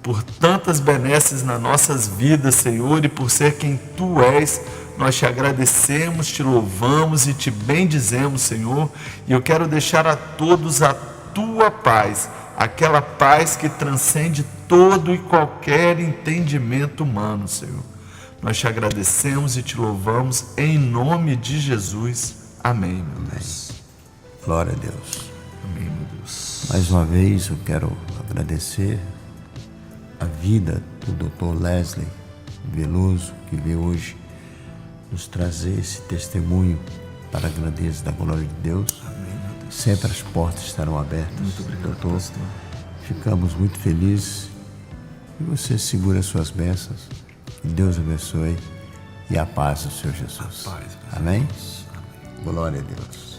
Por tantas benesses nas nossas vidas, Senhor, e por ser quem Tu és, nós Te agradecemos, Te louvamos e Te bendizemos, Senhor. E eu quero deixar a todos a Tua paz, aquela paz que transcende todo e qualquer entendimento humano, Senhor. Nós Te agradecemos e Te louvamos em nome de Jesus. Amém, meu Deus. Glória a Deus. Amém, meu Deus. Mais uma vez eu quero agradecer a vida do Dr. Leslie Veloso, que veio hoje nos trazer esse testemunho para a grandeza da glória de Deus. Amém, meu Deus. Sempre as portas estarão abertas. Muito obrigado, doutor. pastor. Ficamos muito felizes e você segura as suas bênçãos. Que Deus abençoe e a paz do Senhor Jesus. A paz, Amém? Amém. Glória a Deus.